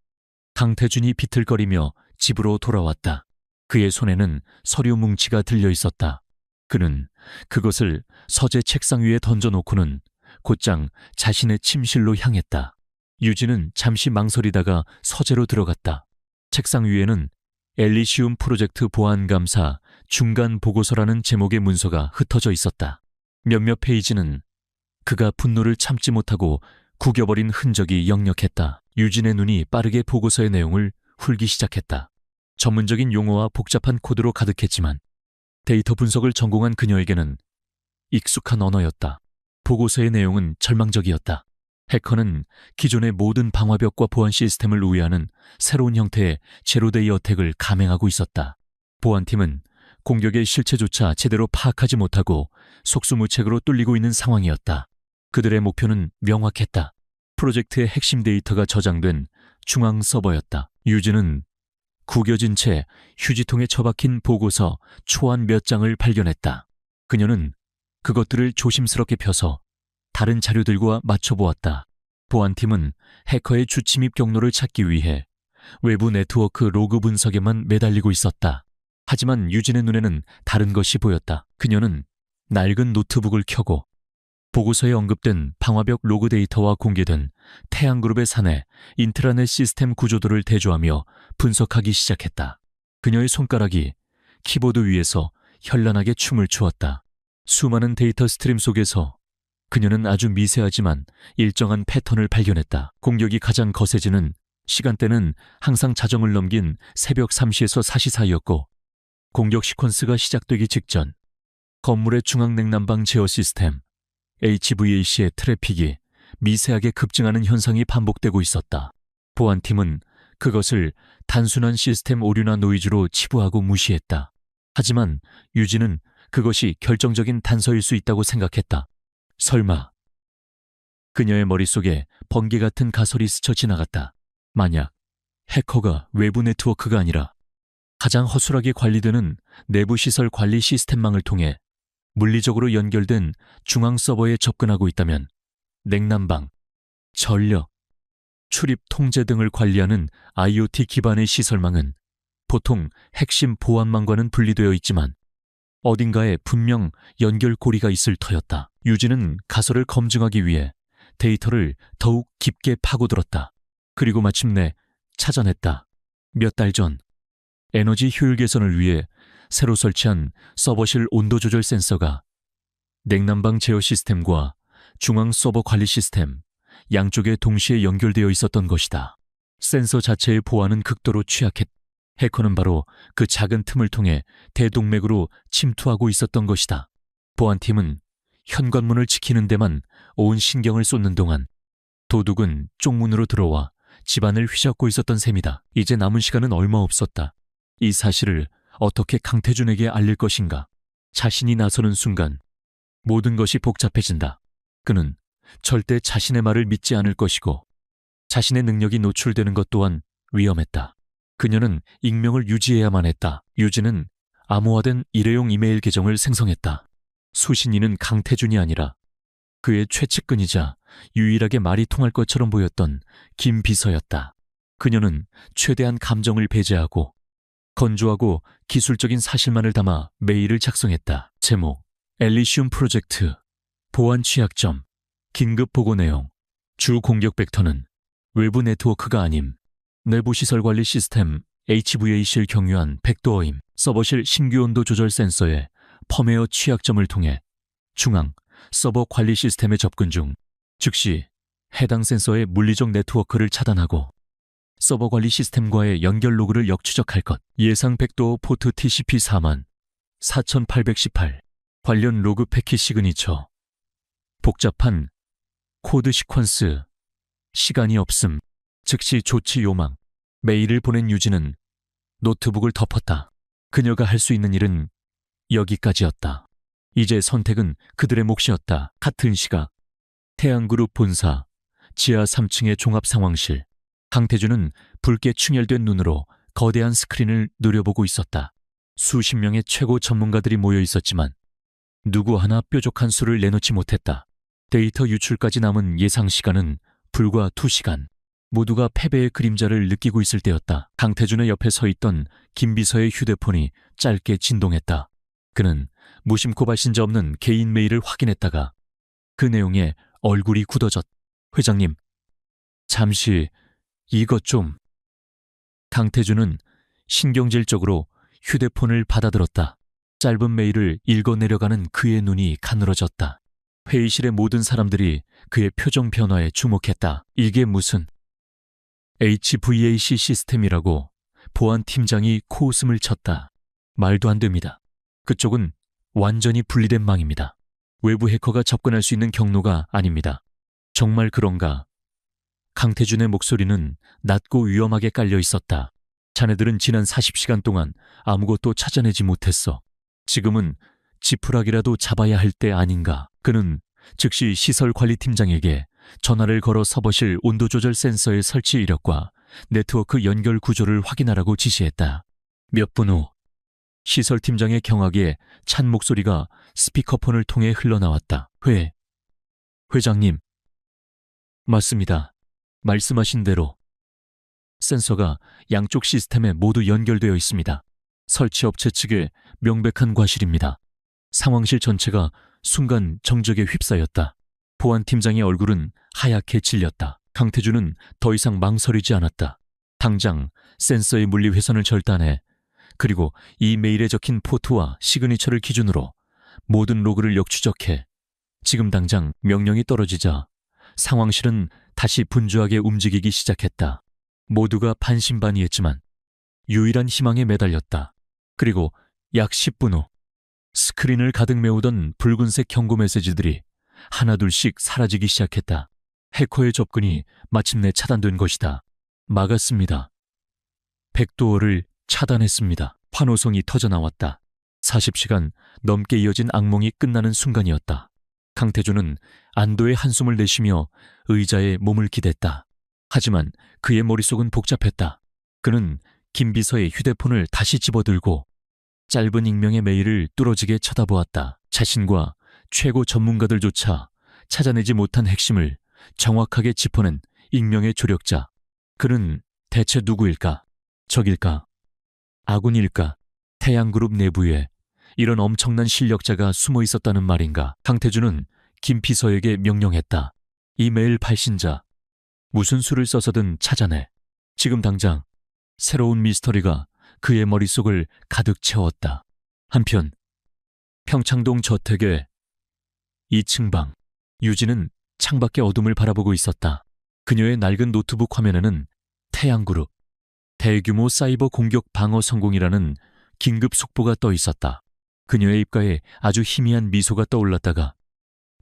강태준이 비틀거리며 집으로 돌아왔다. 그의 손에는 서류 뭉치가 들려 있었다. 그는 그것을 서재 책상 위에 던져놓고는 곧장 자신의 침실로 향했다. 유진은 잠시 망설이다가 서재로 들어갔다. 책상 위에는 엘리시움 프로젝트 보안감사 중간 보고서라는 제목의 문서가 흩어져 있었다. 몇몇 페이지는 그가 분노를 참지 못하고 구겨버린 흔적이 역력했다. 유진의 눈이 빠르게 보고서의 내용을 훑기 시작했다. 전문적인 용어와 복잡한 코드로 가득했지만 데이터 분석을 전공한 그녀에게는 익숙한 언어였다. 보고서의 내용은 절망적이었다. 해커는 기존의 모든 방화벽과 보안 시스템을 우회하는 새로운 형태의 제로데이 어택을 감행하고 있었다. 보안팀은 공격의 실체조차 제대로 파악하지 못하고 속수무책으로 뚫리고 있는 상황이었다. 그들의 목표는 명확했다. 프로젝트의 핵심 데이터가 저장된 중앙 서버였다. 유진은 구겨진 채 휴지통에 처박힌 보고서 초안 몇 장을 발견했다. 그녀는 그것들을 조심스럽게 펴서 다른 자료들과 맞춰보았다. 보안팀은 해커의 주침입 경로를 찾기 위해 외부 네트워크 로그 분석에만 매달리고 있었다. 하지만 유진의 눈에는 다른 것이 보였다. 그녀는 낡은 노트북을 켜고 보고서에 언급된 방화벽 로그 데이터와 공개된 태양그룹의 사내 인트라넷 시스템 구조도를 대조하며 분석하기 시작했다. 그녀의 손가락이 키보드 위에서 현란하게 춤을 추었다. 수많은 데이터 스트림 속에서 그녀는 아주 미세하지만 일정한 패턴을 발견했다. 공격이 가장 거세지는 시간대는 항상 자정을 넘긴 새벽 3시에서 4시 사이였고, 공격 시퀀스가 시작되기 직전 건물의 중앙 냉난방 제어 시스템 HVAC의 트래픽이 미세하게 급증하는 현상이 반복되고 있었다. 보안팀은 그것을 단순한 시스템 오류나 노이즈로 치부하고 무시했다. 하지만 유진은 그것이 결정적인 단서일 수 있다고 생각했다. 설마. 그녀의 머릿속에 번개 같은 가설이 스쳐 지나갔다. 만약 해커가 외부 네트워크가 아니라 가장 허술하게 관리되는 내부 시설 관리 시스템망을 통해 물리적으로 연결된 중앙 서버에 접근하고 있다면 냉난방, 전력, 출입 통제 등을 관리하는 IoT 기반의 시설망은 보통 핵심 보안망과는 분리되어 있지만 어딘가에 분명 연결고리가 있을 터였다. 유진은 가설을 검증하기 위해 데이터를 더욱 깊게 파고들었다. 그리고 마침내 찾아냈다. 몇 달 전 에너지 효율 개선을 위해 새로 설치한 서버실 온도 조절 센서가 냉난방 제어 시스템과 중앙 서버 관리 시스템 양쪽에 동시에 연결되어 있었던 것이다. 센서 자체의 보안은 극도로 취약했다. 해커는 바로 그 작은 틈을 통해 대동맥으로 침투하고 있었던 것이다. 보안팀은 현관문을 지키는 데만 온 신경을 쏟는 동안 도둑은 쪽문으로 들어와 집안을 휘젓고 있었던 셈이다. 이제 남은 시간은 얼마 없었다. 이 사실을 어떻게 강태준에게 알릴 것인가? 자신이 나서는 순간 모든 것이 복잡해진다. 그는 절대 자신의 말을 믿지 않을 것이고 자신의 능력이 노출되는 것 또한 위험했다. 그녀는 익명을 유지해야만 했다. 유진은 암호화된 일회용 이메일 계정을 생성했다. 수신인은 강태준이 아니라 그의 최측근이자 유일하게 말이 통할 것처럼 보였던 김 비서였다. 그녀는 최대한 감정을 배제하고 건조하고 기술적인 사실만을 담아 메일을 작성했다. 제목, 엘리시움 프로젝트, 보안 취약점, 긴급 보고 내용, 주 공격 벡터는 외부 네트워크가 아님, 내부 시설 관리 시스템 HVAC를 경유한 백도어임, 서버실 신규 온도 조절 센서의 펌웨어 취약점을 통해 중앙 서버 관리 시스템에 접근 중, 즉시 해당 센서의 물리적 네트워크를 차단하고 서버 관리 시스템과의 연결 로그를 역추적할 것. 예상 백도어 포트 TCP 44818 관련 로그 패킷 시그니처. 복잡한 코드 시퀀스. 시간이 없음. 즉시 조치 요망. 메일을 보낸 유진은 노트북을 덮었다. 그녀가 할 수 있는 일은 여기까지였다. 이제 선택은 그들의 몫이었다. 같은 시각 태양그룹 본사 지하 3층의 종합상황실. 강태준은 붉게 충혈된 눈으로 거대한 스크린을 노려보고 있었다. 수십 명의 최고 전문가들이 모여 있었지만 누구 하나 뾰족한 수를 내놓지 못했다. 데이터 유출까지 남은 예상 시간은 불과 2시간. 모두가 패배의 그림자를 느끼고 있을 때였다. 강태준의 옆에 서 있던 김 비서의 휴대폰이 짧게 진동했다. 그는 무심코 발신자 없는 개인 메일을 확인했다가 그 내용에 얼굴이 굳어졌. 회장님, 잠시 이것 좀. 강태준은 신경질적으로 휴대폰을 받아들었다. 짧은 메일을 읽어내려가는 그의 눈이 가늘어졌다. 회의실의 모든 사람들이 그의 표정 변화에 주목했다. 이게 무슨 HVAC 시스템이라고 보안팀장이 코웃음을 쳤다. 말도 안 됩니다. 그쪽은 완전히 분리된 망입니다. 외부 해커가 접근할 수 있는 경로가 아닙니다. 정말 그런가? 강태준의 목소리는 낮고 위험하게 깔려 있었다. 자네들은 지난 40시간 동안 아무것도 찾아내지 못했어. 지금은 지푸라기라도 잡아야 할 때 아닌가? 그는 즉시 시설관리팀장에게 전화를 걸어 서버실 온도조절 센서의 설치 이력과 네트워크 연결 구조를 확인하라고 지시했다. 몇 분 후 시설팀장의 경악에 찬 목소리가 스피커폰을 통해 흘러나왔다. 회장님. 맞습니다. 말씀하신 대로 센서가 양쪽 시스템에 모두 연결되어 있습니다. 설치업체 측의 명백한 과실입니다. 상황실 전체가 순간 정적에 휩싸였다. 보안팀장의 얼굴은 하얗게 질렸다. 강태준은 더 이상 망설이지 않았다. 당장 센서의 물리회선을 절단해 그리고 이 메일에 적힌 포트와 시그니처를 기준으로 모든 로그를 역추적해 지금 당장 명령이 떨어지자 상황실은 다시 분주하게 움직이기 시작했다. 모두가 반신반의했지만 유일한 희망에 매달렸다. 그리고 약 10분 후 스크린을 가득 메우던 붉은색 경고 메시지들이 하나둘씩 사라지기 시작했다. 해커의 접근이 마침내 차단된 것이다. 막았습니다. 백도어를 차단했습니다. 환호성이 터져나왔다. 40시간 넘게 이어진 악몽이 끝나는 순간이었다. 강태준은 안도의 한숨을 내쉬며 의자에 몸을 기댔다. 하지만 그의 머릿속은 복잡했다. 그는 김 비서의 휴대폰을 다시 집어들고 짧은 익명의 메일을 뚫어지게 쳐다보았다. 자신과 최고 전문가들조차 찾아내지 못한 핵심을 정확하게 짚어낸 익명의 조력자. 그는 대체 누구일까? 적일까? 아군일까? 태양그룹 내부에 이런 엄청난 실력자가 숨어 있었다는 말인가? 강태준은 김 비서에게 명령했다. 이 메일 발신자, 무슨 수를 써서든 찾아내. 지금 당장. 새로운 미스터리가 그의 머릿속을 가득 채웠다. 한편 평창동 저택의 2층 방. 유진은 창밖의 어둠을 바라보고 있었다. 그녀의 낡은 노트북 화면에는 태양그룹 대규모 사이버 공격 방어 성공이라는 긴급 속보가 떠 있었다. 그녀의 입가에 아주 희미한 미소가 떠올랐다가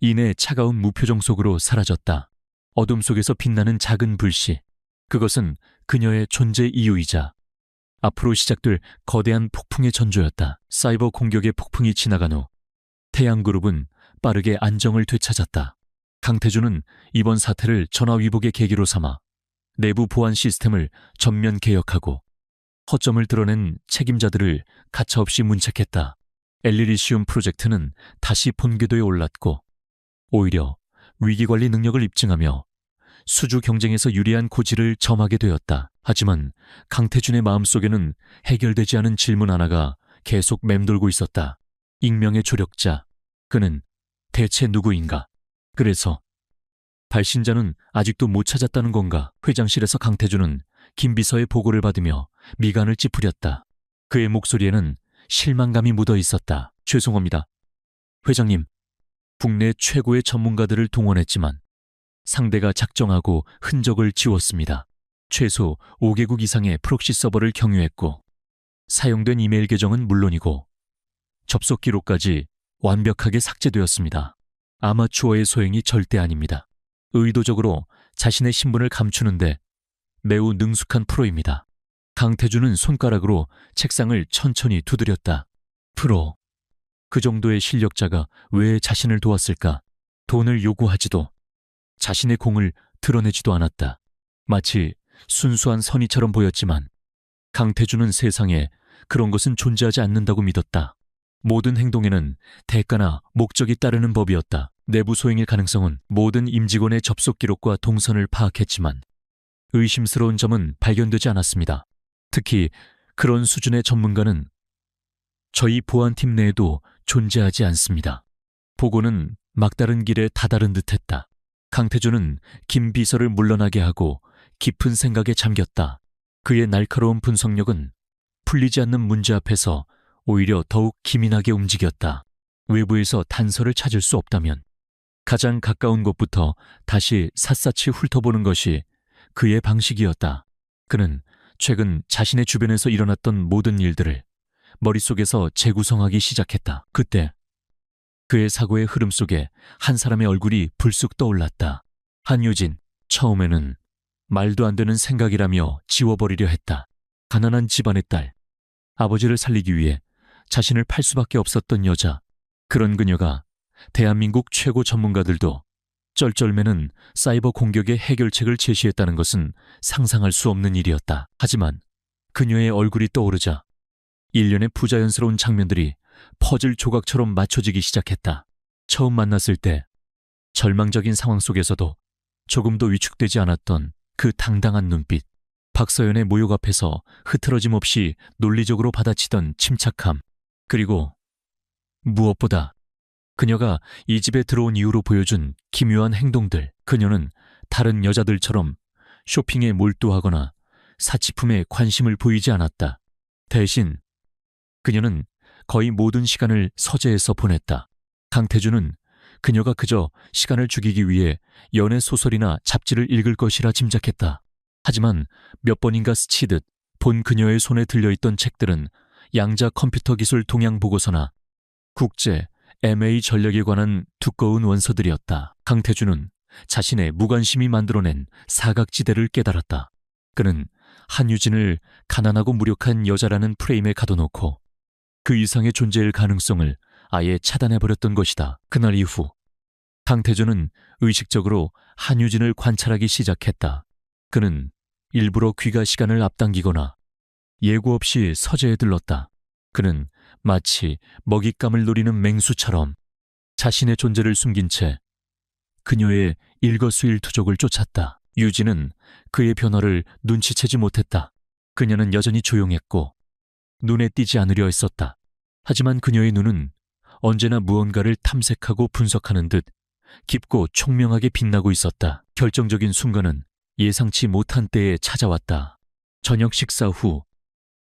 이내 차가운 무표정 속으로 사라졌다. 어둠 속에서 빛나는 작은 불씨. 그것은 그녀의 존재 이유이자 앞으로 시작될 거대한 폭풍의 전조였다. 사이버 공격의 폭풍이 지나간 후 태양그룹은 빠르게 안정을 되찾았다. 강태준은 이번 사태를 전화위복의 계기로 삼아 내부 보안 시스템을 전면 개혁하고 허점을 드러낸 책임자들을 가차없이 문책했다. 엘리리시움 프로젝트는 다시 본궤도에 올랐고 오히려 위기관리 능력을 입증하며 수주 경쟁에서 유리한 고지를 점하게 되었다. 하지만 강태준의 마음속에는 해결되지 않은 질문 하나가 계속 맴돌고 있었다. 익명의 조력자, 그는 대체 누구인가? 그래서 발신자는 아직도 못 찾았다는 건가? 회장실에서 강태준은 김 비서의 보고를 받으며 미간을 찌푸렸다. 그의 목소리에는 실망감이 묻어 있었다. 죄송합니다. 회장님, 국내 최고의 전문가들을 동원했지만 상대가 작정하고 흔적을 지웠습니다. 최소 5개국 이상의 프록시 서버를 경유했고 사용된 이메일 계정은 물론이고 접속 기록까지 완벽하게 삭제되었습니다. 아마추어의 소행이 절대 아닙니다. 의도적으로 자신의 신분을 감추는데 매우 능숙한 프로입니다. 강태준은 손가락으로 책상을 천천히 두드렸다. 프로. 그 정도의 실력자가 왜 자신을 도왔을까? 돈을 요구하지도 자신의 공을 드러내지도 않았다. 마치 순수한 선의처럼 보였지만 강태준은 세상에 그런 것은 존재하지 않는다고 믿었다. 모든 행동에는 대가나 목적이 따르는 법이었다. 내부 소행일 가능성은 모든 임직원의 접속 기록과 동선을 파악했지만 의심스러운 점은 발견되지 않았습니다. 특히 그런 수준의 전문가는 저희 보안팀 내에도 존재하지 않습니다. 보고는 막다른 길에 다다른 듯했다. 강태준은 김 비서를 물러나게 하고 깊은 생각에 잠겼다. 그의 날카로운 분석력은 풀리지 않는 문제 앞에서 오히려 더욱 기민하게 움직였다. 외부에서 단서를 찾을 수 없다면 가장 가까운 곳부터 다시 샅샅이 훑어보는 것이 그의 방식이었다. 그는 최근 자신의 주변에서 일어났던 모든 일들을 머릿속에서 재구성하기 시작했다. 그때 그의 사고의 흐름 속에 한 사람의 얼굴이 불쑥 떠올랐다. 한유진. 처음에는 말도 안 되는 생각이라며 지워버리려 했다. 가난한 집안의 딸, 아버지를 살리기 위해 자신을 팔 수밖에 없었던 여자. 그런 그녀가 대한민국 최고 전문가들도 쩔쩔매는 사이버 공격의 해결책을 제시했다는 것은 상상할 수 없는 일이었다. 하지만 그녀의 얼굴이 떠오르자 일련의 부자연스러운 장면들이 퍼즐 조각처럼 맞춰지기 시작했다. 처음 만났을 때 절망적인 상황 속에서도 조금도 위축되지 않았던 그 당당한 눈빛, 박서연의 모욕 앞에서 흐트러짐 없이 논리적으로 받아치던 침착함, 그리고 무엇보다 그녀가 이 집에 들어온 이후로 보여준 기묘한 행동들. 그녀는 다른 여자들처럼 쇼핑에 몰두하거나 사치품에 관심을 보이지 않았다. 대신 그녀는 거의 모든 시간을 서재에서 보냈다. 강태준은 그녀가 그저 시간을 죽이기 위해 연애 소설이나 잡지를 읽을 것이라 짐작했다. 하지만 몇 번인가 스치듯 본 그녀의 손에 들려있던 책들은 양자 컴퓨터 기술 동향 보고서나 국제 MA 전략에 관한 두꺼운 원서들이었다. 강태준은 자신의 무관심이 만들어낸 사각지대를 깨달았다. 그는 한유진을 가난하고 무력한 여자라는 프레임에 가둬놓고 그 이상의 존재일 가능성을 아예 차단해버렸던 것이다. 그날 이후 강태준은 의식적으로 한유진을 관찰하기 시작했다. 그는 일부러 귀가 시간을 앞당기거나 예고 없이 서재에 들렀다. 그는 마치 먹잇감을 노리는 맹수처럼 자신의 존재를 숨긴 채 그녀의 일거수일투족을 쫓았다. 유진은 그의 변화를 눈치채지 못했다. 그녀는 여전히 조용했고 눈에 띄지 않으려 했었다. 하지만 그녀의 눈은 언제나 무언가를 탐색하고 분석하는 듯 깊고 총명하게 빛나고 있었다. 결정적인 순간은 예상치 못한 때에 찾아왔다. 저녁 식사 후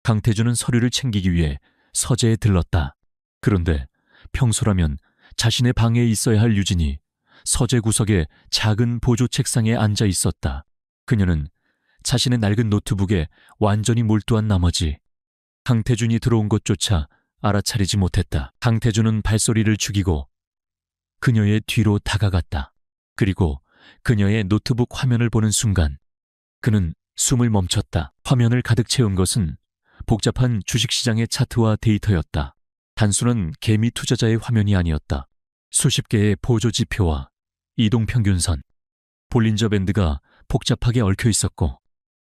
강태준은 서류를 챙기기 위해 서재에 들렀다. 그런데 평소라면 자신의 방에 있어야 할 유진이 서재 구석의 작은 보조 책상에 앉아 있었다. 그녀는 자신의 낡은 노트북에 완전히 몰두한 나머지 강태준이 들어온 것조차 알아차리지 못했다. 강태준은 발소리를 죽이고 그녀의 뒤로 다가갔다. 그리고 그녀의 노트북 화면을 보는 순간 그는 숨을 멈췄다. 화면을 가득 채운 것은 복잡한 주식시장의 차트와 데이터였다. 단순한 개미 투자자의 화면이 아니었다. 수십 개의 보조지표와 이동평균선, 볼린저 밴드가 복잡하게 얽혀 있었고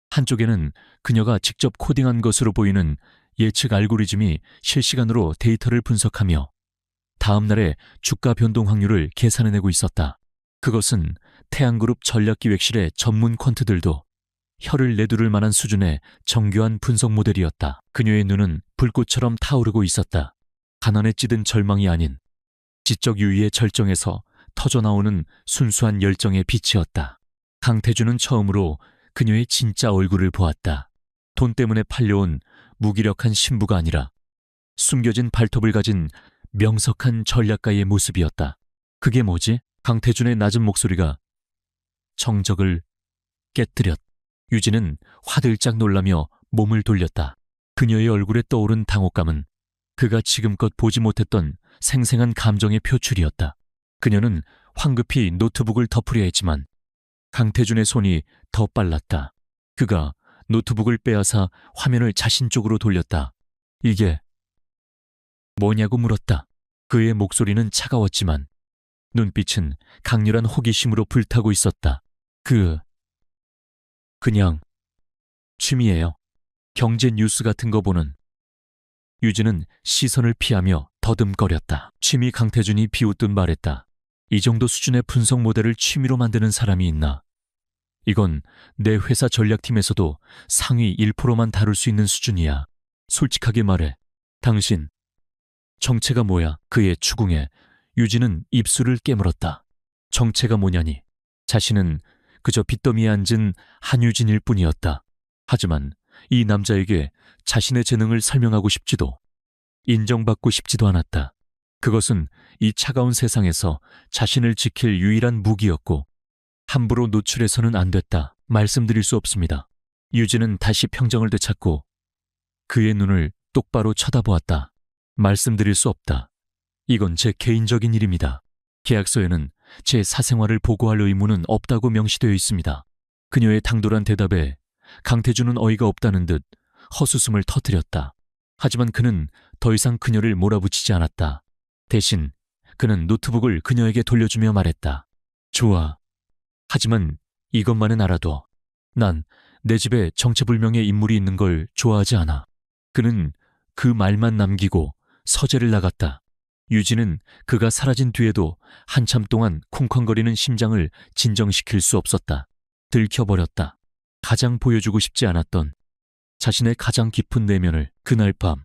한쪽에는 그녀가 직접 코딩한 것으로 보이는 예측 알고리즘이 실시간으로 데이터를 분석하며 다음 날의 주가 변동 확률을 계산해내고 있었다. 그것은 태양그룹 전략기획실의 전문 퀀트들도 혀를 내두를 만한 수준의 정교한 분석 모델이었다. 그녀의 눈은 불꽃처럼 타오르고 있었다. 가난에 찌든 절망이 아닌 지적 유의의 절정에서 터져나오는 순수한 열정의 빛이었다. 강태준은 처음으로 그녀의 진짜 얼굴을 보았다. 돈 때문에 팔려온 무기력한 신부가 아니라 숨겨진 발톱을 가진 명석한 전략가의 모습이었다. 그게 뭐지? 강태준의 낮은 목소리가 정적을 깨뜨렸다. 유진은 화들짝 놀라며 몸을 돌렸다. 그녀의 얼굴에 떠오른 당혹감은 그가 지금껏 보지 못했던 생생한 감정의 표출이었다. 그녀는 황급히 노트북을 덮으려 했지만 강태준의 손이 더 빨랐다. 그가 노트북을 빼앗아 화면을 자신 쪽으로 돌렸다. 이게 뭐냐고 물었다. 그의 목소리는 차가웠지만 눈빛은 강렬한 호기심으로 불타고 있었다. 그냥 취미예요. 경제 뉴스 같은 거 보는. 유진은 시선을 피하며 더듬거렸다. 취미 강태준이 비웃듯 말했다. 이 정도 수준의 분석 모델을 취미로 만드는 사람이 있나? 이건 내 회사 전략팀에서도 상위 1%만 다룰 수 있는 수준이야. 솔직하게 말해. 당신 정체가 뭐야? 그의 추궁에 유진은 입술을 깨물었다. 정체가 뭐냐니? 자신은 그저 빚더미에 앉은 한유진일 뿐이었다. 하지만 이 남자에게 자신의 재능을 설명하고 싶지도 인정받고 싶지도 않았다. 그것은 이 차가운 세상에서 자신을 지킬 유일한 무기였고 함부로 노출해서는 안 됐다. 말씀드릴 수 없습니다. 유진은 다시 평정을 되찾고 그의 눈을 똑바로 쳐다보았다. 말씀드릴 수 없다. 이건 제 개인적인 일입니다. 계약서에는 제 사생활을 보고할 의무는 없다고 명시되어 있습니다. 그녀의 당돌한 대답에 강태준은 어이가 없다는 듯 헛웃음을 터뜨렸다. 하지만 그는 더 이상 그녀를 몰아붙이지 않았다. 대신 그는 노트북을 그녀에게 돌려주며 말했다. 좋아. 하지만 이것만은 알아둬. 난 내 집에 정체불명의 인물이 있는 걸 좋아하지 않아. 그는 그 말만 남기고 서재를 나갔다. 유진은 그가 사라진 뒤에도 한참 동안 쿵쾅거리는 심장을 진정시킬 수 없었다. 들켜버렸다. 가장 보여주고 싶지 않았던 자신의 가장 깊은 내면을. 그날 밤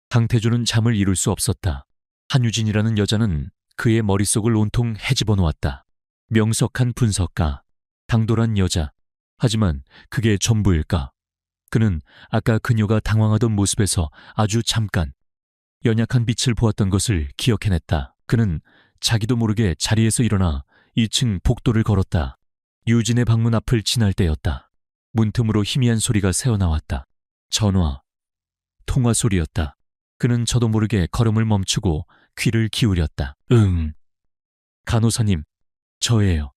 강태준은 잠을 이룰 수 없었다. 한유진이라는 여자는 그의 머릿속을 온통 헤집어 놓았다. 명석한 분석가, 당돌한 여자. 하지만 그게 전부일까? 그는 아까 그녀가 당황하던 모습에서 아주 잠깐 연약한 빛을 보았던 것을 기억해냈다. 그는 자기도 모르게 자리에서 일어나 2층 복도를 걸었다. 유진의 방문 앞을 지날 때였다. 문틈으로 희미한 소리가 새어나왔다. 전화, 통화 소리였다. 그는 저도 모르게 걸음을 멈추고 귀를 기울였다. 간호사님, 저예요.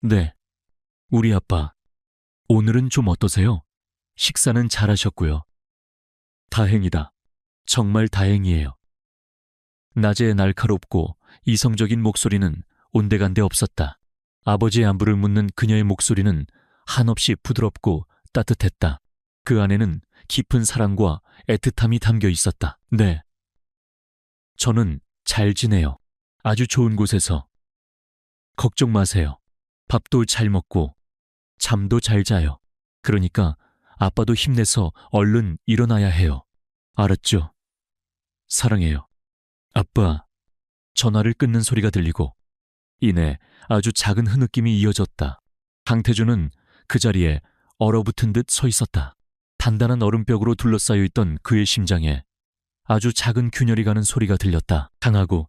네, 우리 아빠. 오늘은 좀 어떠세요? 식사는 잘하셨고요. 다행이다. 정말 다행이에요. 낮에 날카롭고 이성적인 목소리는 온데간데 없었다. 아버지의 안부를 묻는 그녀의 목소리는 한없이 부드럽고 따뜻했다. 그 안에는 깊은 사랑과 애틋함이 담겨 있었다. 네. 저는 잘 지내요. 아주 좋은 곳에서. 걱정 마세요. 밥도 잘 먹고 잠도 잘 자요. 그러니까 아빠도 힘내서 얼른 일어나야 해요. 알았죠? 사랑해요. 아빠. 전화를 끊는 소리가 들리고 이내 아주 작은 흐느낌이 이어졌다. 강태준은 그 자리에 얼어붙은 듯 서 있었다. 단단한 얼음벽으로 둘러싸여 있던 그의 심장에 아주 작은 균열이 가는 소리가 들렸다. 강하고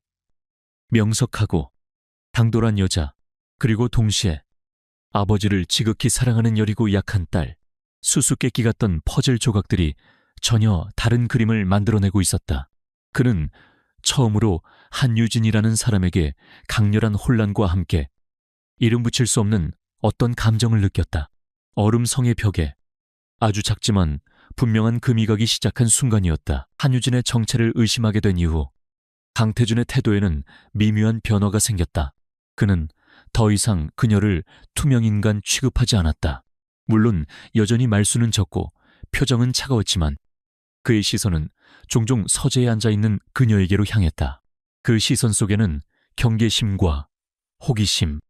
명석하고 당돌한 여자, 그리고 동시에 아버지를 지극히 사랑하는 여리고 약한 딸, 수수께끼 같던 퍼즐 조각들이 전혀 다른 그림을 만들어내고 있었다. 그는 처음으로 한유진이라는 사람에게 강렬한 혼란과 함께 이름 붙일 수 없는 어떤 감정을 느꼈다. 얼음성의 벽에 아주 작지만 분명한 그 미각이 시작한 순간이었다. 한유진의 정체를 의심하게 된 이후 강태준의 태도에는 미묘한 변화가 생겼다. 그는 더 이상 그녀를 투명인간 취급하지 않았다. 물론 여전히 말수는 적고 표정은 차가웠지만 그의 시선은 종종 서재에 앉아있는 그녀에게로 향했다. 그 시선 속에는 경계심과 호기심,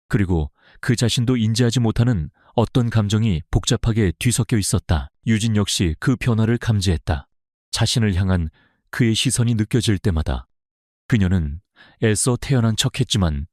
그리고 그 자신도 인지하지 못하는 어떤 감정이 복잡하게 뒤섞여 있었다. 유진 역시 그 변화를 감지했다. 자신을 향한 그의 시선이 느껴질 때마다 그녀는 애써 태연한 척했지만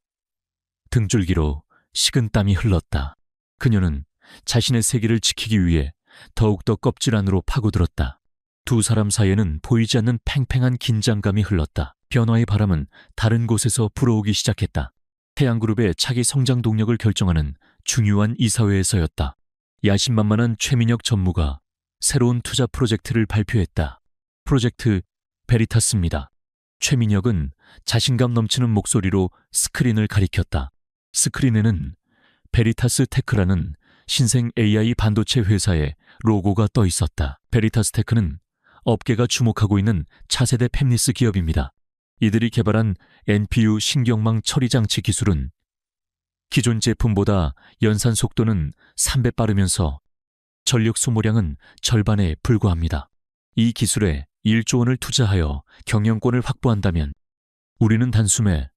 등줄기로 식은땀이 흘렀다. 그녀는 자신의 세계를 지키기 위해 더욱더 껍질 안으로 파고들었다. 두 사람 사이에는 보이지 않는 팽팽한 긴장감이 흘렀다. 변화의 바람은 다른 곳에서 불어오기 시작했다. 태양그룹의 차기 성장 동력을 결정하는 중요한 이사회에서였다. 야심만만한 최민혁 전무가 새로운 투자 프로젝트를 발표했다. 프로젝트 베리타스입니다. 최민혁은 자신감 넘치는 목소리로 스크린을 가리켰다. 스크린에는 베리타스 테크라는 신생 AI 반도체 회사의 로고가 떠 있었다. 베리타스 테크는 업계가 주목하고 있는 차세대 팹리스 기업입니다. 이들이 개발한 NPU 신경망 처리 장치 기술은 기존 제품보다 연산 속도는 3배 빠르면서 전력 소모량은 절반에 불과합니다. 이 기술에 1조 원을 투자하여 경영권을 확보한다면 우리는 단숨에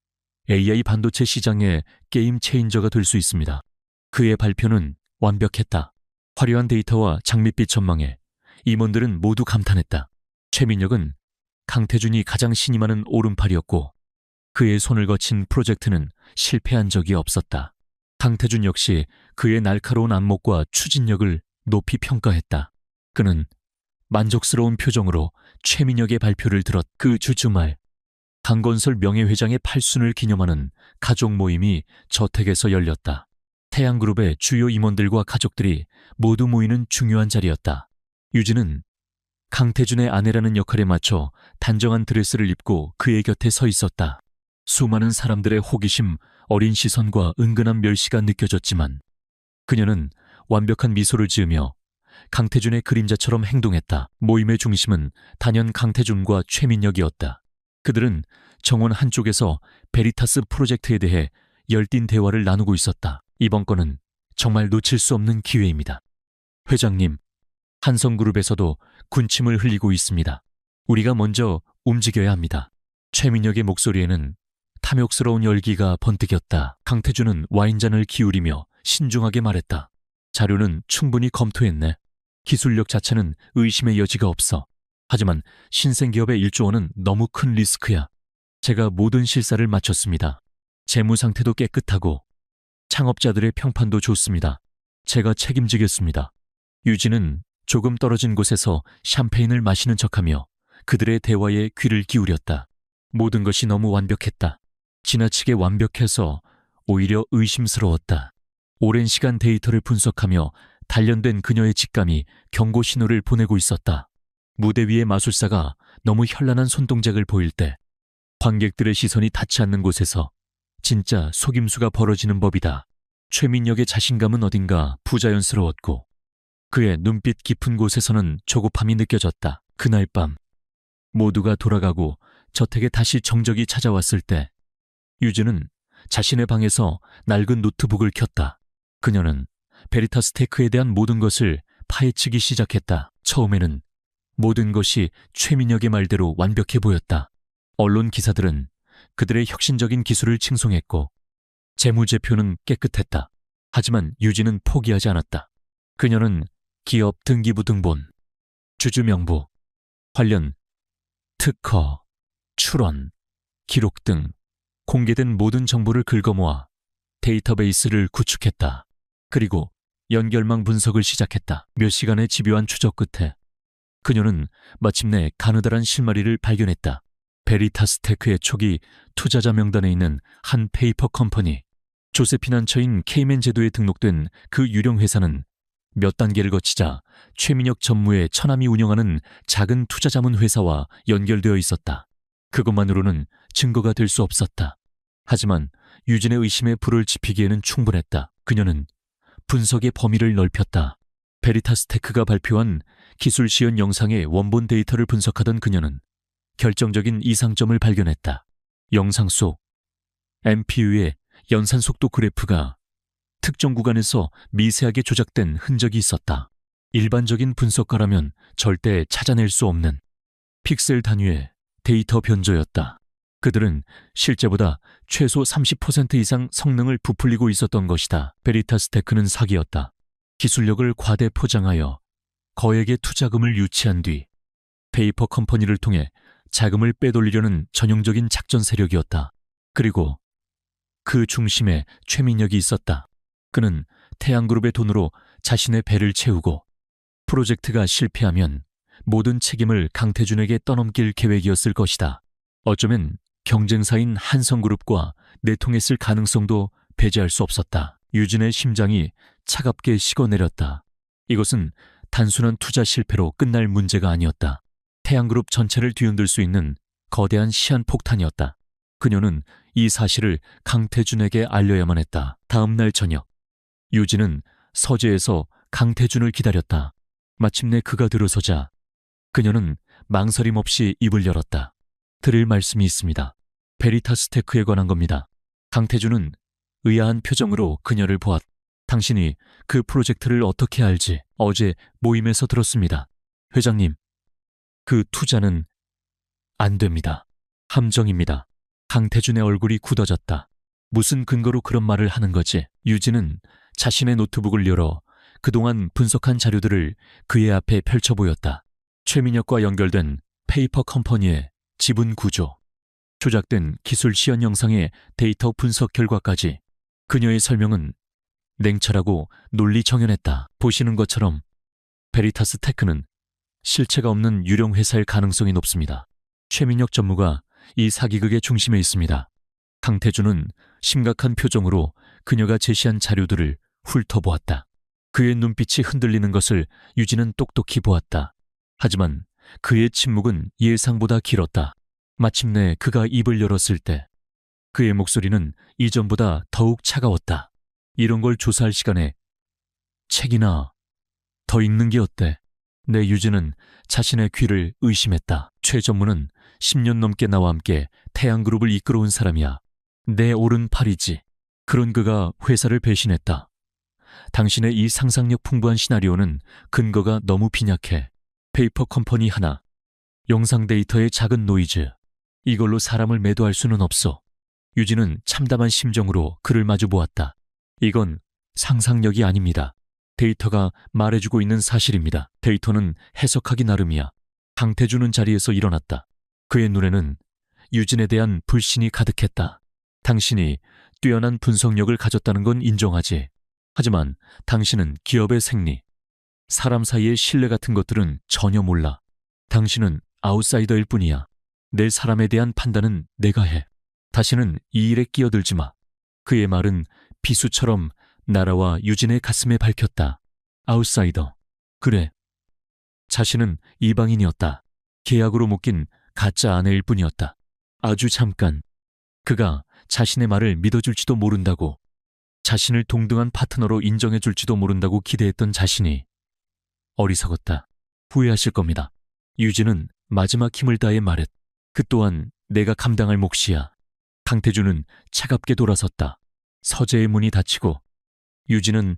AI 반도체 시장의 게임 체인저가 될 수 있습니다. 그의 발표는 완벽했다. 화려한 데이터와 장밋빛 전망에 임원들은 모두 감탄했다. 최민혁은 강태준이 가장 신임하는 오른팔이었고 그의 손을 거친 프로젝트는 실패한 적이 없었다. 강태준 역시 그의 날카로운 안목과 추진력을 높이 평가했다. 그는 만족스러운 표정으로 최민혁의 발표를 들었. 그 주주말 강건설 명예회장의 8순을 기념하는 가족 모임이 저택에서 열렸다. 태양그룹의 주요 임원들과 가족들이 모두 모이는 중요한 자리였다. 유진은 강태준의 아내라는 역할에 맞춰 단정한 드레스를 입고 그의 곁에 서 있었다. 수많은 사람들의 호기심, 어린 시선과 은근한 멸시가 느껴졌지만 그녀는 완벽한 미소를 지으며 강태준의 그림자처럼 행동했다. 모임의 중심은 단연 강태준과 최민혁이었다. 그들은 정원 한쪽에서 베리타스 프로젝트에 대해 열띤 대화를 나누고 있었다. 이번 건은 정말 놓칠 수 없는 기회입니다. 회장님, 한성그룹에서도 군침을 흘리고 있습니다. 우리가 먼저 움직여야 합니다. 최민혁의 목소리에는 탐욕스러운 열기가 번뜩였다. 강태준은 와인잔을 기울이며 신중하게 말했다. 자료는 충분히 검토했네. 기술력 자체는 의심의 여지가 없어. 하지만 신생기업의 1조 원은 너무 큰 리스크야. 제가 모든 실사를 마쳤습니다. 재무 상태도 깨끗하고 창업자들의 평판도 좋습니다. 제가 책임지겠습니다. 유진은 조금 떨어진 곳에서 샴페인을 마시는 척하며 그들의 대화에 귀를 기울였다. 모든 것이 너무 완벽했다. 지나치게 완벽해서 오히려 의심스러웠다. 오랜 시간 데이터를 분석하며 단련된 그녀의 직감이 경고 신호를 보내고 있었다. 무대 위의 마술사가 너무 현란한 손동작을 보일 때 관객들의 시선이 닿지 않는 곳에서 진짜 속임수가 벌어지는 법이다. 최민혁의 자신감은 어딘가 부자연스러웠고 그의 눈빛 깊은 곳에서는 조급함이 느껴졌다. 그날 밤 모두가 돌아가고 저택에 다시 정적이 찾아왔을 때 유진은 자신의 방에서 낡은 노트북을 켰다. 그녀는 베리타스 테크에 대한 모든 것을 파헤치기 시작했다. 처음에는 모든 것이 최민혁의 말대로 완벽해 보였다. 언론 기사들은 그들의 혁신적인 기술을 칭송했고 재무제표는 깨끗했다. 하지만 유진은 포기하지 않았다. 그녀는 기업 등기부 등본, 주주 명부, 관련 특허, 출원, 기록 등 공개된 모든 정보를 긁어모아 데이터베이스를 구축했다. 그리고 연결망 분석을 시작했다. 몇 시간의 집요한 추적 끝에 그녀는 마침내 가느다란 실마리를 발견했다. 베리타스 테크의 초기 투자자 명단에 있는 한 페이퍼 컴퍼니, 조세피난처인 케이맨 제도에 등록된 그 유령 회사는 몇 단계를 거치자 최민혁 전무의 처남이 운영하는 작은 투자자문 회사와 연결되어 있었다. 그것만으로는 증거가 될 수 없었다. 하지만 유진의 의심에 불을 지피기에는 충분했다. 그녀는 분석의 범위를 넓혔다. 베리타스 테크가 발표한 기술 시연 영상의 원본 데이터를 분석하던 그녀는 결정적인 이상점을 발견했다. 영상 속 MPU의 연산 속도 그래프가 특정 구간에서 미세하게 조작된 흔적이 있었다. 일반적인 분석가라면 절대 찾아낼 수 없는 픽셀 단위의 데이터 변조였다. 그들은 실제보다 최소 30% 이상 성능을 부풀리고 있었던 것이다. 베리타스 테크는 사기였다. 기술력을 과대 포장하여 거액의 투자금을 유치한 뒤 페이퍼 컴퍼니를 통해 자금을 빼돌리려는 전형적인 작전 세력이었다. 그리고 그 중심에 최민혁이 있었다. 그는 태양그룹의 돈으로 자신의 배를 채우고 프로젝트가 실패하면 모든 책임을 강태준에게 떠넘길 계획이었을 것이다. 어쩌면 경쟁사인 한성그룹과 내통했을 가능성도 배제할 수 없었다. 유진의 심장이 차갑게 식어내렸다. 이것은 단순한 투자 실패로 끝날 문제가 아니었다. 태양그룹 전체를 뒤흔들 수 있는 거대한 시한폭탄이었다. 그녀는 이 사실을 강태준에게 알려야만 했다. 다음 날 저녁, 유진은 서재에서 강태준을 기다렸다. 마침내 그가 들어서자 그녀는 망설임 없이 입을 열었다. 드릴 말씀이 있습니다. 베리타스 테크에 관한 겁니다. 강태준은 의아한 표정으로 그녀를 보았다. 당신이 그 프로젝트를 어떻게 알지? 어제 모임에서 들었습니다. 회장님. 그 투자는 안 됩니다. 함정입니다. 강태준의 얼굴이 굳어졌다. 무슨 근거로 그런 말을 하는 거지? 유진은 자신의 노트북을 열어 그동안 분석한 자료들을 그의 앞에 펼쳐 보였다. 최민혁과 연결된 페이퍼 컴퍼니의 지분 구조, 조작된 기술 시연 영상의 데이터 분석 결과까지. 그녀의 설명은 냉철하고 논리 정연했다. 보시는 것처럼 베리타스 테크는 실체가 없는 유령 회사일 가능성이 높습니다. 최민혁 전무가 이 사기극의 중심에 있습니다. 강태준은 심각한 표정으로 그녀가 제시한 자료들을 훑어보았다. 그의 눈빛이 흔들리는 것을 유진은 똑똑히 보았다. 하지만 그의 침묵은 예상보다 길었다. 마침내 그가 입을 열었을 때 그의 목소리는 이전보다 더욱 차가웠다. 이런 걸 조사할 시간에 책이나 더 읽는 게 어때? 내 유진은 자신의 귀를 의심했다. 최 전무는 10년 넘게 나와 함께 태양그룹을 이끌어온 사람이야. 내 오른팔이지. 그런 그가 회사를 배신했다. 당신의 이 상상력 풍부한 시나리오는 근거가 너무 빈약해. 페이퍼 컴퍼니 하나, 영상 데이터의 작은 노이즈. 이걸로 사람을 매도할 수는 없어. 유진은 참담한 심정으로 그를 마주 보았다. 이건 상상력이 아닙니다. 데이터가 말해주고 있는 사실입니다. 데이터는 해석하기 나름이야. 강태준은 자리에서 일어났다. 그의 눈에는 유진에 대한 불신이 가득했다. 당신이 뛰어난 분석력을 가졌다는 건 인정하지. 하지만 당신은 기업의 생리, 사람 사이의 신뢰 같은 것들은 전혀 몰라. 당신은 아웃사이더일 뿐이야. 내 사람에 대한 판단은 내가 해. 다시는 이 일에 끼어들지 마. 그의 말은 비수처럼 나라와 유진의 가슴에 밝혔다. 아웃사이더. 그래. 자신은 이방인이었다. 계약으로 묶인 가짜 아내일 뿐이었다. 아주 잠깐. 그가 자신의 말을 믿어줄지도 모른다고, 자신을 동등한 파트너로 인정해줄지도 모른다고 기대했던 자신이 어리석었다. 후회하실 겁니다. 유진은 마지막 힘을 다해 말했. 그 또한 내가 감당할 몫이야. 강태준은 차갑게 돌아섰다. 서재의 문이 닫히고 유진은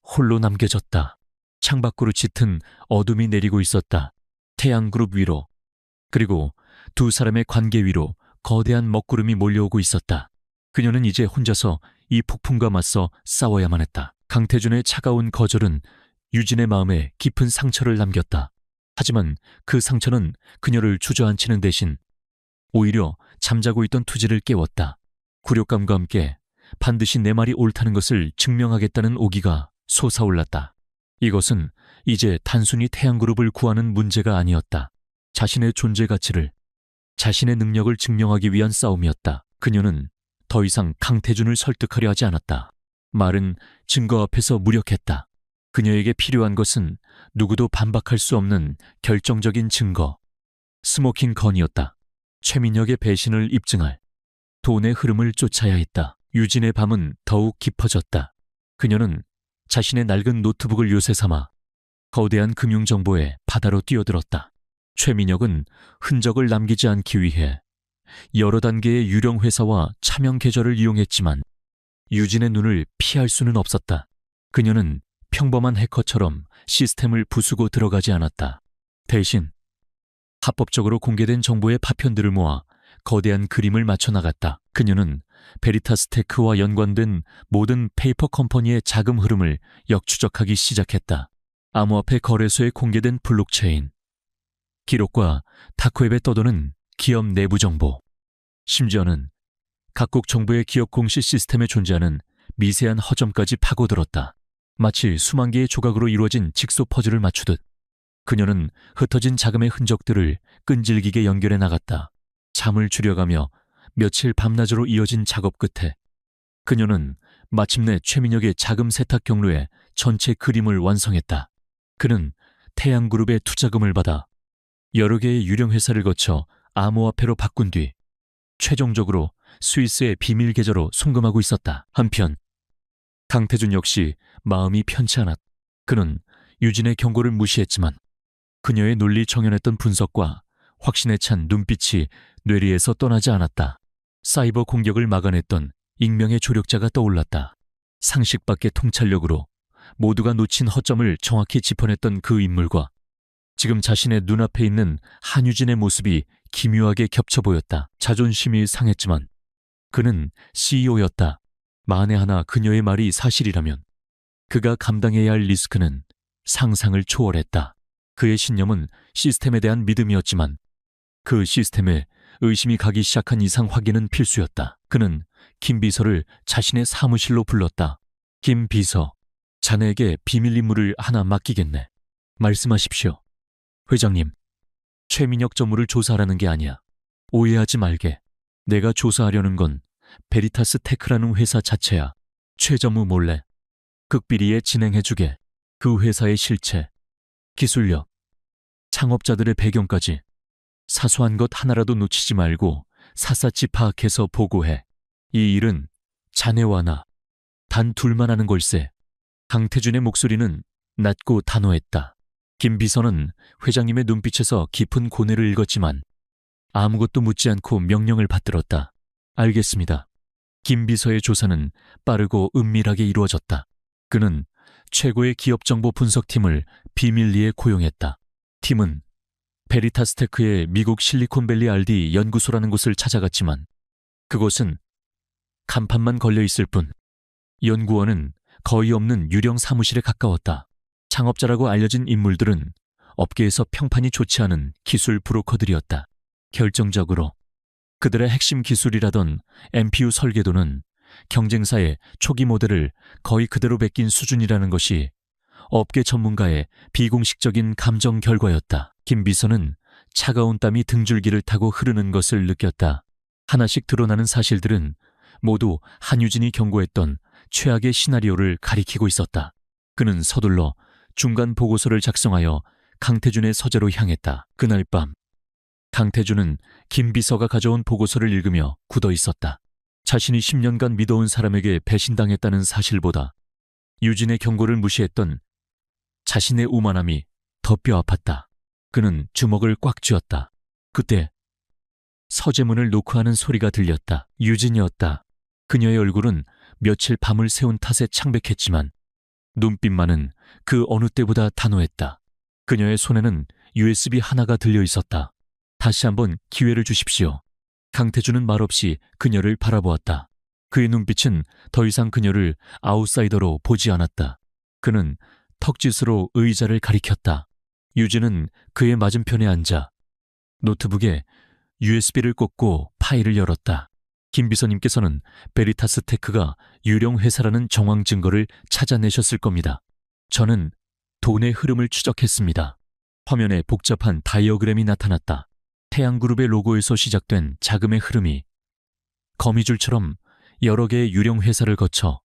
홀로 남겨졌다. 창밖으로 짙은 어둠이 내리고 있었다. 태양그룹 위로, 그리고 두 사람의 관계 위로 거대한 먹구름이 몰려오고 있었다. 그녀는 이제 혼자서 이 폭풍과 맞서 싸워야만 했다. 강태준의 차가운 거절은 유진의 마음에 깊은 상처를 남겼다. 하지만 그 상처는 그녀를 주저앉히는 대신 오히려 잠자고 있던 투지를 깨웠다. 굴욕감과 함께 반드시 내 말이 옳다는 것을 증명하겠다는 오기가 솟아올랐다. 이것은 이제 단순히 태양그룹을 구하는 문제가 아니었다. 자신의 존재 가치를, 자신의 능력을 증명하기 위한 싸움이었다. 그녀는 더 이상 강태준을 설득하려 하지 않았다. 말은 증거 앞에서 무력했다. 그녀에게 필요한 것은 누구도 반박할 수 없는 결정적인 증거, 스모킹 건이었다. 최민혁의 배신을 입증할, 돈의 흐름을 쫓아야 했다. 유진의 밤은 더욱 깊어졌다. 그녀는 자신의 낡은 노트북을 요새 삼아 거대한 금융정보의 바다로 뛰어들었다. 최민혁은 흔적을 남기지 않기 위해 여러 단계의 유령 회사와 차명 계좌를 이용했지만 유진의 눈을 피할 수는 없었다. 그녀는 평범한 해커처럼 시스템을 부수고 들어가지 않았다. 대신 합법적으로 공개된 정보의 파편들을 모아 거대한 그림을 맞춰 나갔다. 그녀는 베리타스 테크와 연관된 모든 페이퍼 컴퍼니의 자금 흐름을 역추적하기 시작했다. 암호화폐 거래소에 공개된 블록체인, 기록과 다크웹에 떠도는 기업 내부 정보, 심지어는 각국 정부의 기업 공시 시스템에 존재하는 미세한 허점까지 파고들었다. 마치 수만 개의 조각으로 이루어진 직소 퍼즐을 맞추듯 그녀는 흩어진 자금의 흔적들을 끈질기게 연결해 나갔다. 잠을 줄여가며 며칠 밤낮으로 이어진 작업 끝에 그녀는 마침내 최민혁의 자금 세탁 경로의 전체 그림을 완성했다. 그는 태양그룹의 투자금을 받아 여러 개의 유령 회사를 거쳐 암호화폐로 바꾼 뒤 최종적으로 스위스의 비밀 계좌로 송금하고 있었다. 한편 강태준 역시 마음이 편치 않았다. 그는 유진의 경고를 무시했지만 그녀의 논리 정연했던 분석과 확신에 찬 눈빛이 뇌리에서 떠나지 않았다. 사이버 공격을 막아냈던 익명의 조력자가 떠올랐다. 상식 밖의 통찰력으로 모두가 놓친 허점을 정확히 짚어냈던 그 인물과 지금 자신의 눈앞에 있는 한유진의 모습이 기묘하게 겹쳐 보였다. 자존심이 상했지만 그는 CEO였다. 만에 하나 그녀의 말이 사실이라면 그가 감당해야 할 리스크는 상상을 초월했다. 그의 신념은 시스템에 대한 믿음이었지만 그 시스템에 의심이 가기 시작한 이상 확인은 필수였다. 그는 김 비서를 자신의 사무실로 불렀다. 김 비서, 자네에게 비밀 임무를 하나 맡기겠네. 말씀하십시오. 회장님, 최민혁 전무를 조사하라는 게 아니야. 오해하지 말게. 내가 조사하려는 건 베리타스 테크라는 회사 자체야. 최 전무 몰래 극비리에 진행해주게. 그 회사의 실체, 기술력, 창업자들의 배경까지 사소한 것 하나라도 놓치지 말고 샅샅이 파악해서 보고해. 이 일은 자네와 나 단 둘만 하는 걸세. 강태준의 목소리는 낮고 단호했다. 김 비서는 회장님의 눈빛에서 깊은 고뇌를 읽었지만 아무것도 묻지 않고 명령을 받들었다. 알겠습니다. 김 비서의 조사는 빠르고 은밀하게 이루어졌다. 그는 최고의 기업정보 분석팀을 비밀리에 고용했다. 팀은 베리타스테크의 미국 실리콘밸리 R&D 연구소라는 곳을 찾아갔지만 그곳은 간판만 걸려 있을 뿐 연구원은 거의 없는 유령 사무실에 가까웠다. 창업자라고 알려진 인물들은 업계에서 평판이 좋지 않은 기술 브로커들이었다. 결정적으로 그들의 핵심 기술이라던 MPU 설계도는 경쟁사의 초기 모델을 거의 그대로 베낀 수준이라는 것이 업계 전문가의 비공식적인 감정 결과였다. 김 비서는 차가운 땀이 등줄기를 타고 흐르는 것을 느꼈다. 하나씩 드러나는 사실들은 모두 한유진이 경고했던 최악의 시나리오를 가리키고 있었다. 그는 서둘러 중간 보고서를 작성하여 강태준의 서재로 향했다. 그날 밤 강태준은 김 비서가 가져온 보고서를 읽으며 굳어 있었다. 자신이 10년간 믿어온 사람에게 배신당했다는 사실보다 유진의 경고를 무시했던 자신의 오만함이 더 뼈 아팠다. 그는 주먹을 꽉 쥐었다. 그때 서재문을 노크하는 소리가 들렸다. 유진이었다. 그녀의 얼굴은 며칠 밤을 새운 탓에 창백했지만 눈빛만은 그 어느 때보다 단호했다. 그녀의 손에는 USB 하나가 들려 있었다. 다시 한번 기회를 주십시오. 강태준은 말없이 그녀를 바라보았다. 그의 눈빛은 더 이상 그녀를 아웃사이더로 보지 않았다. 그는 턱짓으로 의자를 가리켰다. 유진은 그의 맞은편에 앉아 노트북에 USB를 꽂고 파일을 열었다. 김 비서님께서는 베리타스 테크가 유령 회사라는 정황 증거를 찾아내셨을 겁니다. 저는 돈의 흐름을 추적했습니다. 화면에 복잡한 다이어그램이 나타났다. 태양그룹의 로고에서 시작된 자금의 흐름이 거미줄처럼 여러 개의 유령 회사를 거쳐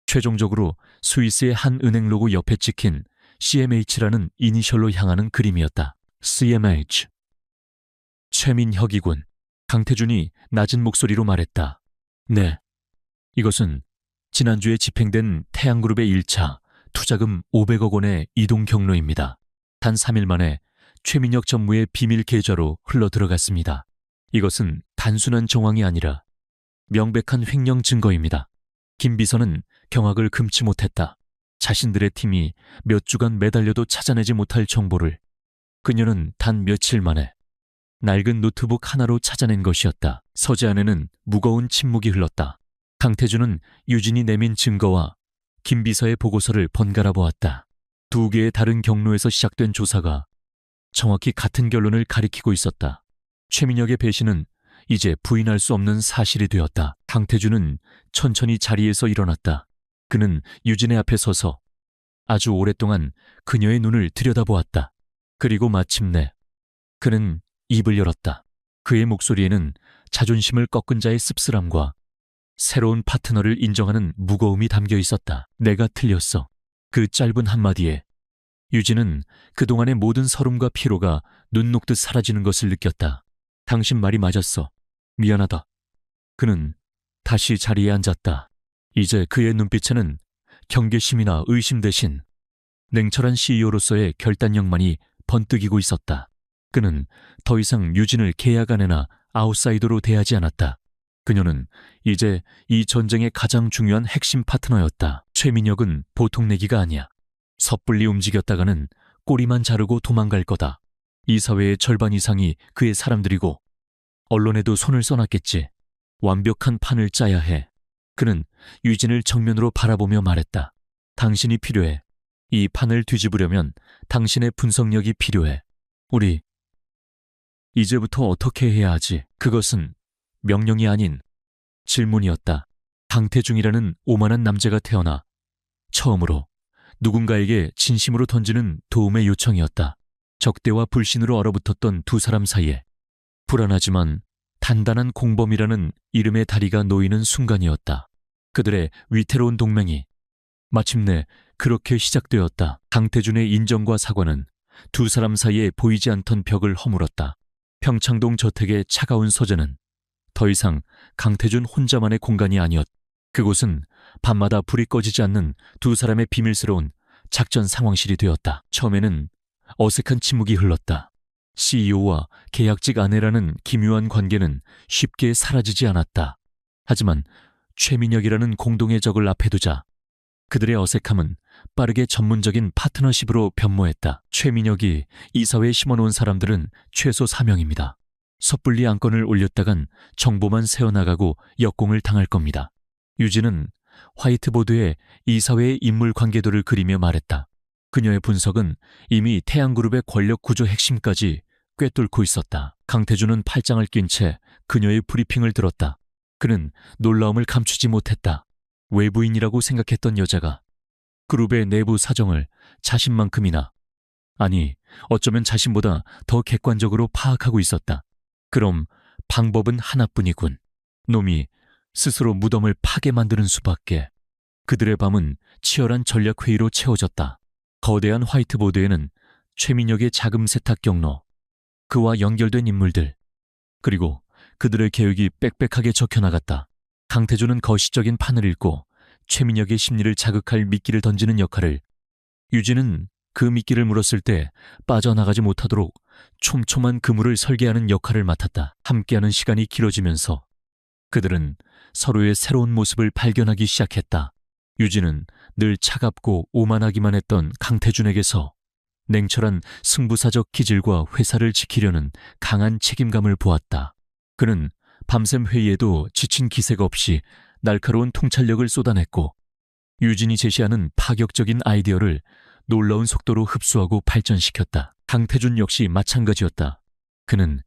최종적으로 스위스의 한 은행 로고 옆에 찍힌 CMH라는 이니셜로 향하는 그림이었다. CMH. 최민혁이군. 강태준이 낮은 목소리로 말했다. 네. 이것은 지난주에 집행된 태양그룹의 1차 투자금 500억 원의 이동 경로입니다. 단 3일 만에 최민혁 전무의 비밀 계좌로 흘러들어갔습니다. 이것은 단순한 정황이 아니라 명백한 횡령 증거입니다. 김 비서는 경악을 금치 못했다. 자신들의 팀이 몇 주간 매달려도 찾아내지 못할 정보를 그녀는 단 며칠 만에 낡은 노트북 하나로 찾아낸 것이었다. 서재 안에는 무거운 침묵이 흘렀다. 강태준은 유진이 내민 증거와 김 비서의 보고서를 번갈아 보았다. 두 개의 다른 경로에서 시작된 조사가 정확히 같은 결론을 가리키고 있었다. 최민혁의 배신은 이제 부인할 수 없는 사실이 되었다. 강태준은 천천히 자리에서 일어났다. 그는 유진의 앞에 서서 아주 오랫동안 그녀의 눈을 들여다보았다. 그리고 마침내 그는 입을 열었다. 그의 목소리에는 자존심을 꺾은 자의 씁쓸함과 새로운 파트너를 인정하는 무거움이 담겨 있었다. 내가 틀렸어. 그 짧은 한마디에 유진은 그동안의 모든 서름과 피로가 눈 녹듯 사라지는 것을 느꼈다. 당신 말이 맞았어. 미안하다. 그는 다시 자리에 앉았다. 이제 그의 눈빛에는 경계심이나 의심 대신 냉철한 CEO로서의 결단력만이 번뜩이고 있었다. 그는 더 이상 유진을 계약 안에나 아웃사이더로 대하지 않았다. 그녀는 이제 이 전쟁의 가장 중요한 핵심 파트너였다. 최민혁은 보통 내기가 아니야. 섣불리 움직였다가는 꼬리만 자르고 도망갈 거다. 이 사회의 절반 이상이 그의 사람들이고 언론에도 손을 써놨겠지. 완벽한 판을 짜야 해. 그는 유진을 정면으로 바라보며 말했다. 당신이 필요해. 이 판을 뒤집으려면 당신의 분석력이 필요해. 우리 이제부터 어떻게 해야 하지? 그것은 명령이 아닌 질문이었다. 강태중이라는 오만한 남자가 태어나 처음으로 누군가에게 진심으로 던지는 도움의 요청이었다. 적대와 불신으로 얼어붙었던 두 사람 사이에 불안하지만 단단한 공범이라는 이름의 다리가 놓이는 순간이었다. 그들의 위태로운 동맹이 마침내 그렇게 시작되었다. 강태준의 인정과 사과는 두 사람 사이에 보이지 않던 벽을 허물었다. 평창동 저택의 차가운 소재는 더 이상 강태준 혼자만의 공간이 아니었다. 그곳은 밤마다 불이 꺼지지 않는 두 사람의 비밀스러운 작전 상황실이 되었다. 처음에는 어색한 침묵이 흘렀다. CEO와 계약직 아내라는 기묘한 관계는 쉽게 사라지지 않았다. 하지만 최민혁이라는 공동의 적을 앞에 두자 그들의 어색함은 빠르게 전문적인 파트너십으로 변모했다. 최민혁이 이사회에 심어놓은 사람들은 최소 4명입니다. 섣불리 안건을 올렸다간 정보만 새어나가고 역공을 당할 겁니다. 유진은 화이트보드에 이사회의 인물 관계도를 그리며 말했다. 그녀의 분석은 이미 태양그룹의 권력 구조 핵심까지 꿰뚫고 있었다. 강태준은 팔짱을 낀 채 그녀의 브리핑을 들었다. 그는 놀라움을 감추지 못했다. 외부인이라고 생각했던 여자가 그룹의 내부 사정을 자신만큼이나, 아니 어쩌면 자신보다 더 객관적으로 파악하고 있었다. 그럼 방법은 하나뿐이군. 놈이 스스로 무덤을 파게 만드는 수밖에. 그들의 밤은 치열한 전략회의로 채워졌다. 거대한 화이트보드에는 최민혁의 자금 세탁 경로, 그와 연결된 인물들, 그리고 그들의 계획이 빽빽하게 적혀나갔다. 강태준은 거시적인 판을 읽고 최민혁의 심리를 자극할 미끼를 던지는 역할을, 유진은 그 미끼를 물었을 때 빠져나가지 못하도록 촘촘한 그물을 설계하는 역할을 맡았다. 함께하는 시간이 길어지면서 그들은 서로의 새로운 모습을 발견하기 시작했다. 유진은 늘 차갑고 오만하기만 했던 강태준에게서 냉철한 승부사적 기질과 회사를 지키려는 강한 책임감을 보았다. 그는 밤샘 회의에도 지친 기색 없이 날카로운 통찰력을 쏟아냈고 유진이 제시하는 파격적인 아이디어를 놀라운 속도로 흡수하고 발전시켰다. 강태준 역시 마찬가지였다. 그는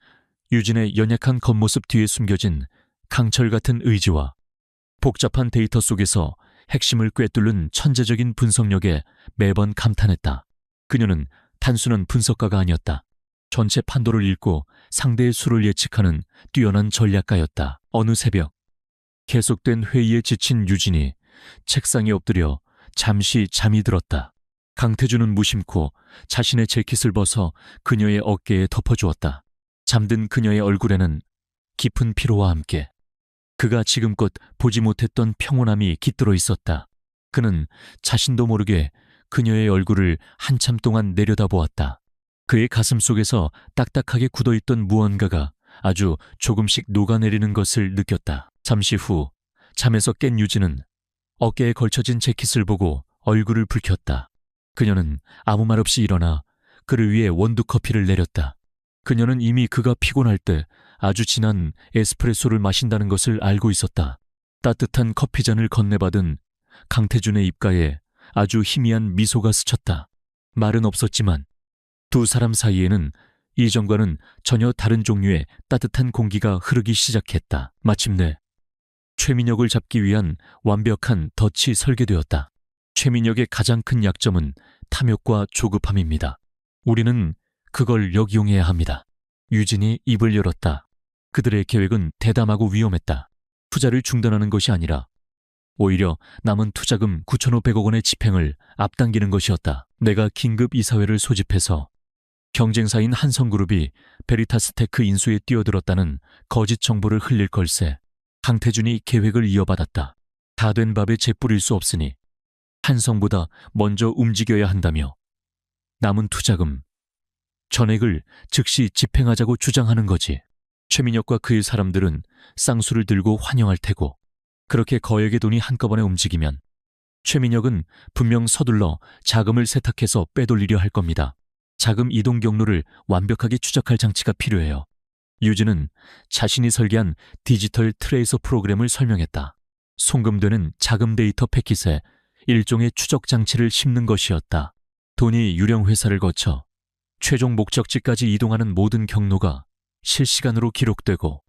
유진의 연약한 겉모습 뒤에 숨겨진 강철 같은 의지와 복잡한 데이터 속에서 핵심을 꿰뚫는 천재적인 분석력에 매번 감탄했다. 그녀는 단순한 분석가가 아니었다. 전체 판도를 읽고 상대의 수를 예측하는 뛰어난 전략가였다. 어느 새벽, 계속된 회의에 지친 유진이 책상에 엎드려 잠시 잠이 들었다. 강태준은 무심코 자신의 재킷을 벗어 그녀의 어깨에 덮어주었다. 잠든 그녀의 얼굴에는 깊은 피로와 함께 그가 지금껏 보지 못했던 평온함이 깃들어 있었다. 그는 자신도 모르게 그녀의 얼굴을 한참 동안 내려다보았다. 그의 가슴 속에서 딱딱하게 굳어있던 무언가가 아주 조금씩 녹아내리는 것을 느꼈다. 잠시 후 잠에서 깬 유진은 어깨에 걸쳐진 재킷을 보고 얼굴을 붉혔다. 그녀는 아무 말 없이 일어나 그를 위해 원두커피를 내렸다. 그녀는 이미 그가 피곤할 때 아주 진한 에스프레소를 마신다는 것을 알고 있었다. 따뜻한 커피잔을 건네받은 강태준의 입가에 아주 희미한 미소가 스쳤다. 말은 없었지만 두 사람 사이에는 이전과는 전혀 다른 종류의 따뜻한 공기가 흐르기 시작했다. 마침내 최민혁을 잡기 위한 완벽한 덫이 설계되었다. 최민혁의 가장 큰 약점은 탐욕과 조급함입니다. 우리는 그걸 역이용해야 합니다. 유진이 입을 열었다. 그들의 계획은 대담하고 위험했다. 투자를 중단하는 것이 아니라 오히려 남은 투자금 9,500억 원의 집행을 앞당기는 것이었다. 내가 긴급 이사회를 소집해서 경쟁사인 한성그룹이 베리타스테크 인수에 뛰어들었다는 거짓 정보를 흘릴 걸세. 강태준이 계획을 이어받았다. 다 된 밥에 재 뿌릴 수 없으니 한성보다 먼저 움직여야 한다며 남은 투자금, 전액을 즉시 집행하자고 주장하는 거지. 최민혁과 그의 사람들은 쌍수를 들고 환영할 테고 그렇게 거액의 돈이 한꺼번에 움직이면 최민혁은 분명 서둘러 자금을 세탁해서 빼돌리려 할 겁니다. 자금 이동 경로를 완벽하게 추적할 장치가 필요해요. 유진은 자신이 설계한 디지털 트레이서 프로그램을 설명했다. 송금되는 자금 데이터 패킷에 일종의 추적 장치를 심는 것이었다. 돈이 유령 회사를 거쳐 최종 목적지까지 이동하는 모든 경로가 실시간으로 기록되고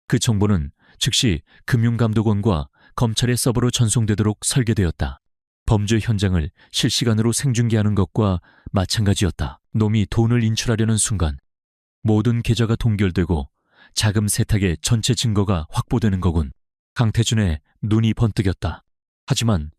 그 정보는 즉시 금융감독원과 검찰의 서버로 전송되도록 설계되었다. 범죄 현장을 실시간으로 생중계하는 것과 마찬가지였다. 놈이 돈을 인출하려는 순간 모든 계좌가 동결되고 자금 세탁의 전체 증거가 확보되는 거군. 강태준의 눈이 번뜩였다. 하지만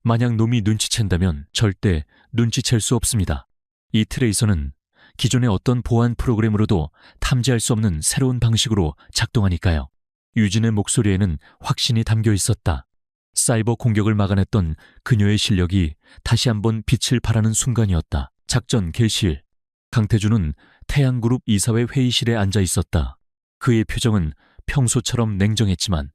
만약 놈이 눈치챈다면 절대 눈치챌 수 없습니다. 이 트레이서는 기존의 어떤 보안 프로그램으로도 탐지할 수 없는 새로운 방식으로 작동하니까요. 유진의 목소리에는 확신이 담겨 있었다. 사이버 공격을 막아냈던 그녀의 실력이 다시 한번 빛을 발하는 순간이었다. 작전 개시일. 강태준은 태양그룹 이사회 회의실에 앉아 있었다. 그의 표정은 평소처럼 냉정했지만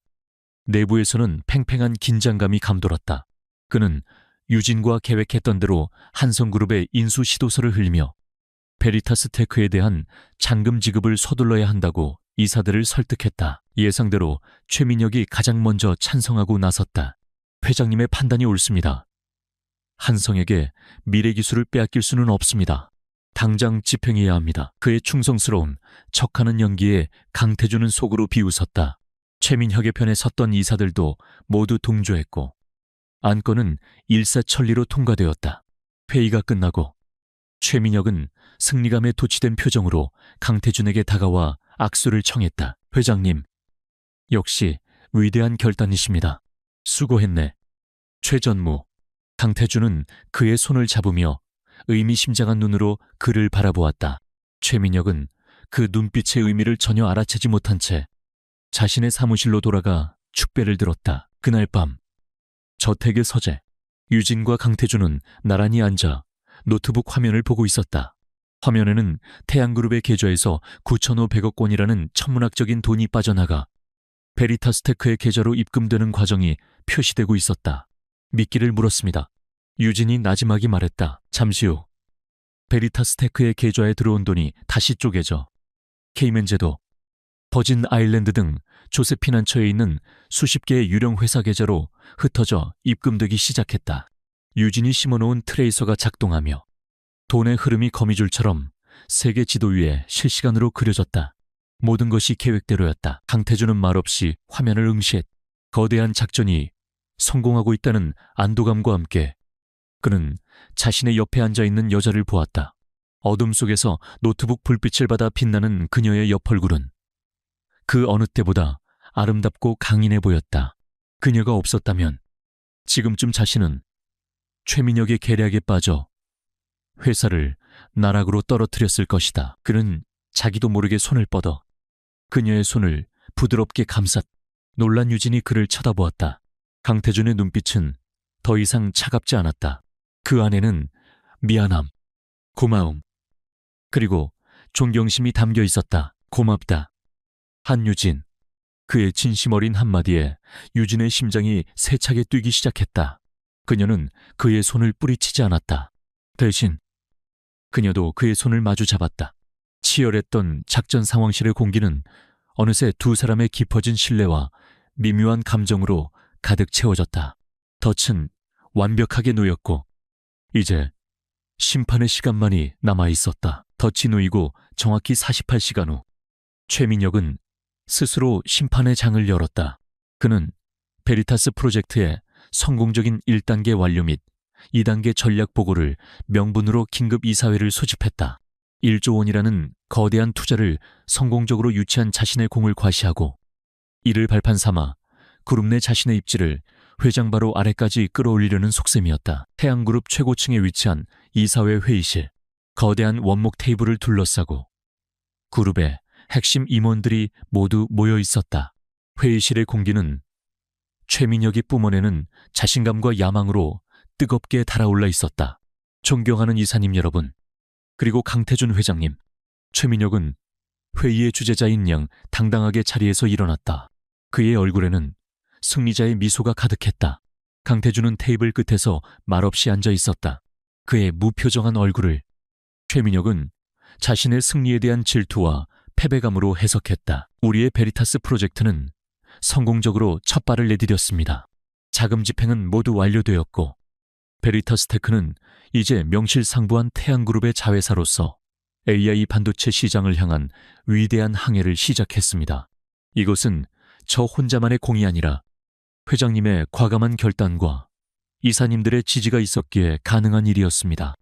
내부에서는 팽팽한 긴장감이 감돌았다. 그는 유진과 계획했던 대로 한성그룹의 인수 시도서를 흘리며 베리타스 테크에 대한 잔금 지급을 서둘러야 한다고 이사들을 설득했다. 예상대로 최민혁이 가장 먼저 찬성하고 나섰다. 회장님의 판단이 옳습니다. 한성에게 미래 기술을 빼앗길 수는 없습니다. 당장 집행해야 합니다. 그의 충성스러운 척하는 연기에 강태준은 속으로 비웃었다. 최민혁의 편에 섰던 이사들도 모두 동조했고 안건은 일사천리로 통과되었다. 회의가 끝나고 최민혁은 승리감에 도취된 표정으로 강태준에게 다가와 악수를 청했다. 회장님, 역시 위대한 결단이십니다. 수고했네. 최전무. 강태준은 그의 손을 잡으며 의미심장한 눈으로 그를 바라보았다. 최민혁은 그 눈빛의 의미를 전혀 알아채지 못한 채 자신의 사무실로 돌아가 축배를 들었다. 그날 밤 저택의 서재. 유진과 강태준은 나란히 앉아 노트북 화면을 보고 있었다. 화면에는 태양그룹의 계좌에서 9,500억 원이라는 천문학적인 돈이 빠져나가 베리타스테크의 계좌로 입금되는 과정이 표시되고 있었다. 미끼를 물었습니다. 유진이 나지막이 말했다. 잠시 후 베리타스테크의 계좌에 들어온 돈이 다시 쪼개져 케이맨 제도, 버진 아일랜드 등 조세피난처에 있는 수십 개의 유령 회사 계좌로 흩어져 입금되기 시작했다. 유진이 심어놓은 트레이서가 작동하며 돈의 흐름이 거미줄처럼 세계 지도 위에 실시간으로 그려졌다. 모든 것이 계획대로였다. 강태준은 말없이 화면을 응시했. 거대한 작전이 성공하고 있다는 안도감과 함께 그는 자신의 옆에 앉아있는 여자를 보았다. 어둠 속에서 노트북 불빛을 받아 빛나는 그녀의 옆 얼굴은 그 어느 때보다 아름답고 강인해 보였다. 그녀가 없었다면 지금쯤 자신은 최민혁의 계략에 빠져 회사를 나락으로 떨어뜨렸을 것이다. 그는 자기도 모르게 손을 뻗어 그녀의 손을 부드럽게 감쌌. 놀란 유진이 그를 쳐다보았다. 강태준의 눈빛은 더 이상 차갑지 않았다. 그 안에는 미안함, 고마움, 그리고 존경심이 담겨 있었다. 고맙다. 한유진. 그의 진심 어린 한마디에 유진의 심장이 세차게 뛰기 시작했다. 그녀는 그의 손을 뿌리치지 않았다. 대신 그녀도 그의 손을 마주 잡았다. 치열했던 작전 상황실의 공기는 어느새 두 사람의 깊어진 신뢰와 미묘한 감정으로 가득 채워졌다. 덫은 완벽하게 놓였고 이제 심판의 시간만이 남아 있었다. 덫이 놓이고 정확히 48시간 후 최민혁은 스스로 심판의 장을 열었다. 그는 베리타스 프로젝트의 성공적인 1단계 완료 및 2단계 전략 보고를 명분으로 긴급 이사회를 소집했다. 1조 원이라는 거대한 투자를 성공적으로 유치한 자신의 공을 과시하고 이를 발판 삼아 그룹 내 자신의 입지를 회장 바로 아래까지 끌어올리려는 속셈이었다. 태양그룹 최고층에 위치한 이사회 회의실. 거대한 원목 테이블을 둘러싸고 그룹의 핵심 임원들이 모두 모여 있었다. 회의실의 공기는 최민혁이 뿜어내는 자신감과 야망으로 뜨겁게 달아올라 있었다. 존경하는 이사님 여러분, 그리고 강태준 회장님. 최민혁은 회의의 주재자인 양 당당하게 자리에서 일어났다. 그의 얼굴에는 승리자의 미소가 가득했다. 강태준은 테이블 끝에서 말없이 앉아 있었다. 그의 무표정한 얼굴을 최민혁은 자신의 승리에 대한 질투와 패배감으로 해석했다. 우리의 베리타스 프로젝트는 성공적으로 첫 발을 내디뎠습니다. 자금 집행은 모두 완료되었고 베리타스 테크는 이제 명실상부한 태양그룹의 자회사로서 AI 반도체 시장을 향한 위대한 항해를 시작했습니다. 이것은 저 혼자만의 공이 아니라 회장님의 과감한 결단과 이사님들의 지지가 있었기에 가능한 일이었습니다.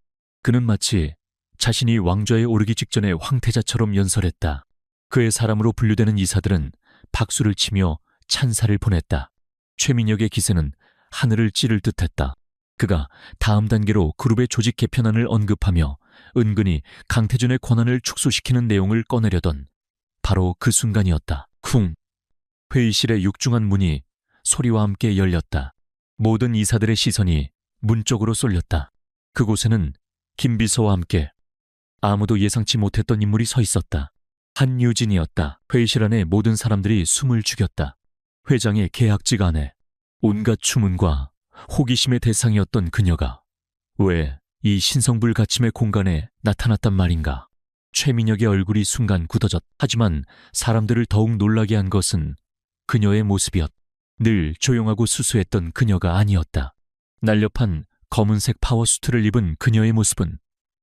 그는 마치 자신이 왕좌에 오르기 직전의 황태자처럼 연설했다. 그의 사람으로 분류되는 이사들은 박수를 치며 찬사를 보냈다. 최민혁의 기세는 하늘을 찌를 듯했다. 그가 다음 단계로 그룹의 조직 개편안을 언급하며 은근히 강태준의 권한을 축소시키는 내용을 꺼내려던 바로 그 순간이었다. 쿵! 회의실의 육중한 문이 소리와 함께 열렸다. 모든 이사들의 시선이 문 쪽으로 쏠렸다. 그곳에는 김 비서와 함께 아무도 예상치 못했던 인물이 서 있었다. 한유진이었다. 회의실 안에 모든 사람들이 숨을 죽였다. 회장의 계약직 안에 온갖 추문과 호기심의 대상이었던 그녀가 왜 이 신성불가침의 공간에 나타났단 말인가. 최민혁의 얼굴이 순간 굳어졌다. 하지만 사람들을 더욱 놀라게 한 것은 그녀의 모습이었다. 늘 조용하고 수수했던 그녀가 아니었다. 날렵한 검은색 파워수트를 입은 그녀의 모습은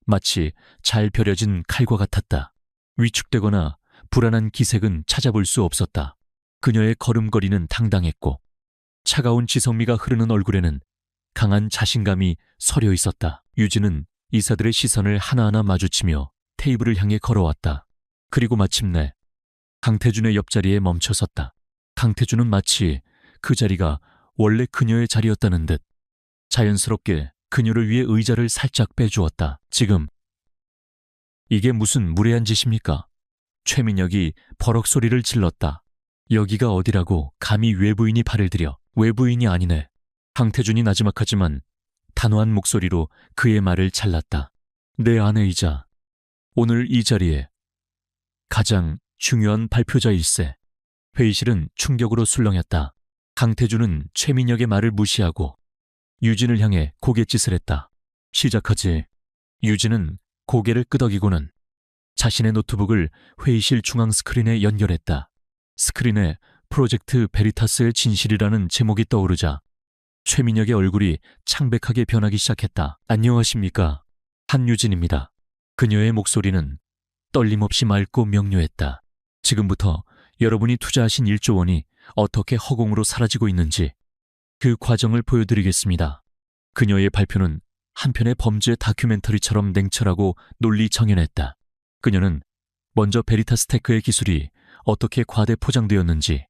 마치 잘 벼려진 칼과 같았다. 위축되거나 불안한 기색은 찾아볼 수 없었다. 그녀의 걸음걸이는 당당했고 차가운 지성미가 흐르는 얼굴에는 강한 자신감이 서려 있었다. 유진은 이사들의 시선을 하나하나 마주치며 테이블을 향해 걸어왔다. 그리고 마침내 강태준의 옆자리에 멈춰섰다. 강태준은 마치 그 자리가 원래 그녀의 자리였다는 듯 자연스럽게 그녀를 위해 의자를 살짝 빼주었다. 지금 이게 무슨 무례한 짓입니까? 최민혁이 버럭 소리를 질렀다. 여기가 어디라고 감히 외부인이 발을 들여. 외부인이 아니네. 강태준이 나지막하지만 단호한 목소리로 그의 말을 잘랐다. 내 아내이자 오늘 이 자리에 가장 중요한 발표자일세. 회의실은 충격으로 술렁였다. 강태준은 최민혁의 말을 무시하고 유진을 향해 고갯짓을 했다. 시작하지. 유진은 고개를 끄덕이고는 자신의 노트북을 회의실 중앙 스크린에 연결했다. 스크린에 프로젝트 베리타스의 진실이라는 제목이 떠오르자 최민혁의 얼굴이 창백하게 변하기 시작했다. 안녕하십니까. 한유진입니다. 그녀의 목소리는 떨림없이 맑고 명료했다. 지금부터 여러분이 투자하신 1조 원이 어떻게 허공으로 사라지고 있는지 그 과정을 보여드리겠습니다. 그녀의 발표는 한편의 범죄 다큐멘터리처럼 냉철하고 논리정연했다. 그녀는 먼저 베리타스 테크의 기술이 어떻게 과대 포장되었는지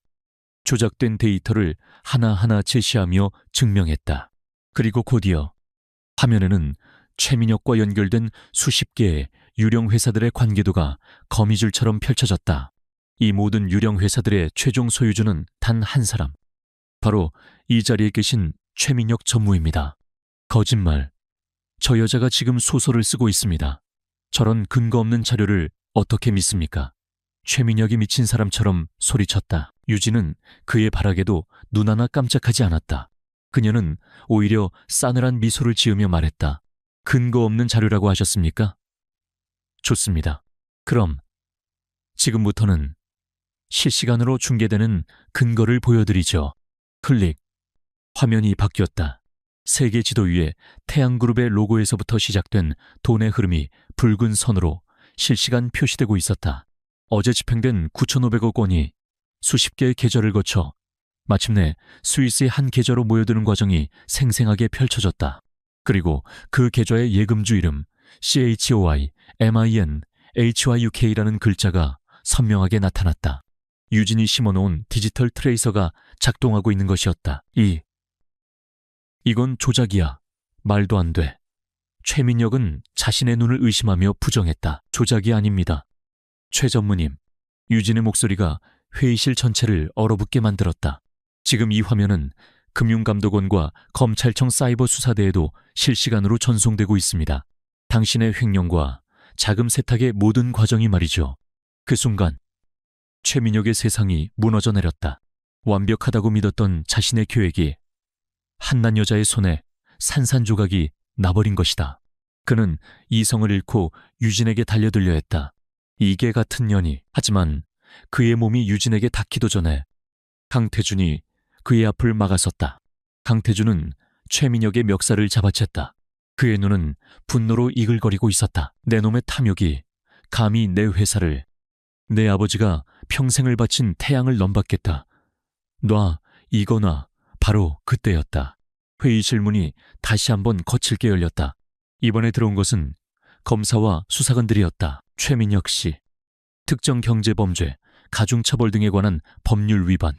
조작된 데이터를 하나하나 제시하며 증명했다. 그리고 곧이어 화면에는 최민혁과 연결된 수십 개의 유령 회사들의 관계도가 거미줄처럼 펼쳐졌다. 이 모든 유령 회사들의 최종 소유주는 단 한 사람. 바로 이 자리에 계신 최민혁 전무입니다. 거짓말. 저 여자가 지금 소설을 쓰고 있습니다. 저런 근거 없는 자료를 어떻게 믿습니까? 최민혁이 미친 사람처럼 소리쳤다. 유진은 그의 발악에도 눈 하나 깜짝하지 않았다. 그녀는 오히려 싸늘한 미소를 지으며 말했다. 근거 없는 자료라고 하셨습니까? 좋습니다. 그럼 지금부터는 실시간으로 중계되는 근거를 보여드리죠. 클릭. 화면이 바뀌었다. 세계 지도 위에 태양그룹의 로고에서부터 시작된 돈의 흐름이 붉은 선으로 실시간 표시되고 있었다. 어제 집행된 9,500억 원이 수십 개의 계절을 거쳐 마침내 스위스의 한 계좌로 모여드는 과정이 생생하게 펼쳐졌다. 그리고 그 계좌의 예금주 이름 CHOI, MIN, HYUK라는 글자가 선명하게 나타났다. 유진이 심어놓은 디지털 트레이서가 작동하고 있는 것이었다. 이건 조작이야. 말도 안 돼. 최민혁은 자신의 눈을 의심하며 부정했다. 조작이 아닙니다. 최 전무님, 유진의 목소리가 회의실 전체를 얼어붙게 만들었다. 지금 이 화면은 금융감독원과 검찰청 사이버수사대에도 실시간으로 전송되고 있습니다. 당신의 횡령과 자금 세탁의 모든 과정이 말이죠. 그 순간 최민혁의 세상이 무너져 내렸다. 완벽하다고 믿었던 자신의 계획이 한낱 여자의 손에 산산조각이 나버린 것이다. 그는 이성을 잃고 유진에게 달려들려 했다. 이게 같은 년이. 하지만 그의 몸이 유진에게 닿기도 전에 강태준이 그의 앞을 막아섰다. 강태준은 최민혁의 멱살을 잡아챘다. 그의 눈은 분노로 이글거리고 있었다. 내 놈의 탐욕이 감히 내 회사를, 내 아버지가 평생을 바친 태양을 넘받겠다. 놔, 이거 놔. 바로 그때였다. 회의실 문이 다시 한번 거칠게 열렸다. 이번에 들어온 것은 검사와 수사관들이었다. 최민혁 씨, 특정 경제범죄, 가중처벌 등에 관한 법률 위반,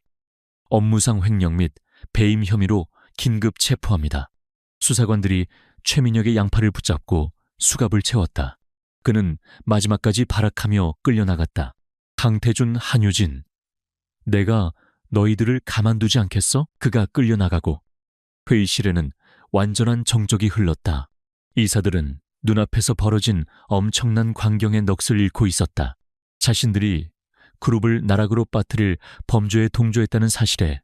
업무상 횡령 및 배임 혐의로 긴급 체포합니다. 수사관들이 최민혁의 양팔을 붙잡고 수갑을 채웠다. 그는 마지막까지 발악하며 끌려나갔다. 강태준, 한유진, 내가 너희들을 가만두지 않겠어? 그가 끌려나가고 회의실에는 완전한 정적이 흘렀다. 이사들은 눈앞에서 벌어진 엄청난 광경의 넋을 잃고 있었다. 자신들이 그룹을 나락으로 빠뜨릴 범죄에 동조했다는 사실에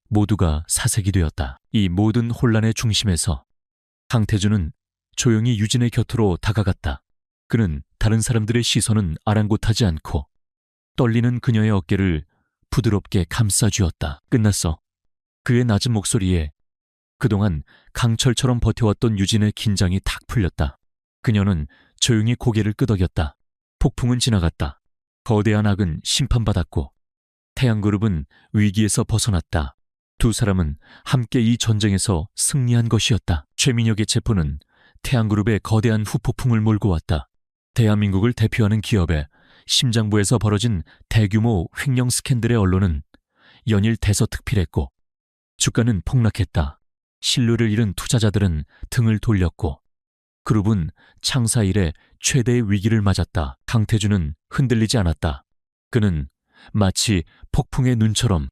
모두가 사색이 되었다. 이 모든 혼란의 중심에서 강태준은 조용히 유진의 곁으로 다가갔다. 그는 다른 사람들의 시선은 아랑곳하지 않고 떨리는 그녀의 어깨를 부드럽게 감싸쥐었다. 끝났어. 그의 낮은 목소리에 그동안 강철처럼 버텨왔던 유진의 긴장이 탁 풀렸다. 그녀는 조용히 고개를 끄덕였다. 폭풍은 지나갔다. 거대한 악은 심판받았고 태양그룹은 위기에서 벗어났다. 두 사람은 함께 이 전쟁에서 승리한 것이었다. 최민혁의 체포는 태양그룹의 거대한 후폭풍을 몰고 왔다. 대한민국을 대표하는 기업의 심장부에서 벌어진 대규모 횡령 스캔들의 언론은 연일 대서특필했고 주가는 폭락했다. 신뢰를 잃은 투자자들은 등을 돌렸고 그룹은 창사 이래 최대의 위기를 맞았다. 강태준은 흔들리지 않았다. 그는 마치 폭풍의 눈처럼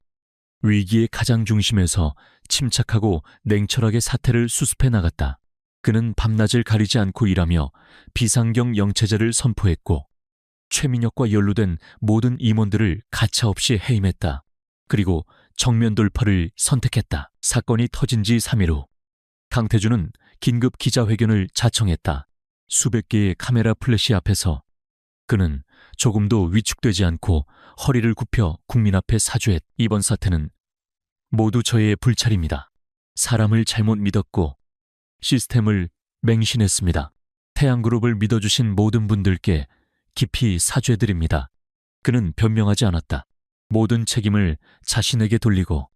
위기의 가장 중심에서 침착하고 냉철하게 사태를 수습해 나갔다. 그는 밤낮을 가리지 않고 일하며 비상경 영체제를 선포했고 최민혁과 연루된 모든 임원들을 가차없이 해임했다. 그리고 정면 돌파를 선택했다. 사건이 터진 지 3일 후 강태준은 긴급 기자회견을 자청했다. 수백 개의 카메라 플래시 앞에서 그는 조금도 위축되지 않고 허리를 굽혀 국민 앞에 사죄했다. 이번 사태는 모두 저의 불찰입니다. 사람을 잘못 믿었고 시스템을 맹신했습니다. 태양그룹을 믿어주신 모든 분들께 깊이 사죄드립니다. 그는 변명하지 않았다. 모든 책임을 자신에게 돌리고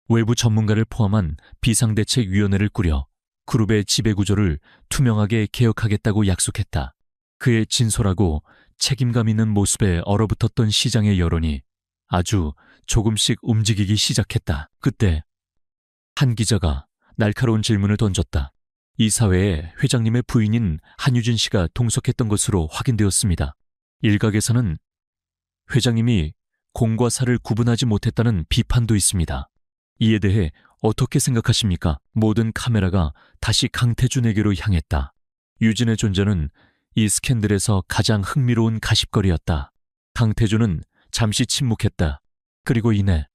외부 전문가를 포함한 비상대책위원회를 꾸려 그룹의 지배구조를 투명하게 개혁하겠다고 약속했다. 그의 진솔하고 책임감 있는 모습에 얼어붙었던 시장의 여론이 아주 조금씩 움직이기 시작했다. 그때 한 기자가 날카로운 질문을 던졌다. 이 사회에 회장님의 부인인 한유진 씨가 동석했던 것으로 확인되었습니다. 일각에서는 회장님이 공과 사를 구분하지 못했다는 비판도 있습니다. 이에 대해 어떻게 생각하십니까? 모든 카메라가 다시 강태준에게로 향했다. 유진의 존재는 이 스캔들에서 가장 흥미로운 가십거리였다. 강태준은 잠시 침묵했다. 그리고 이내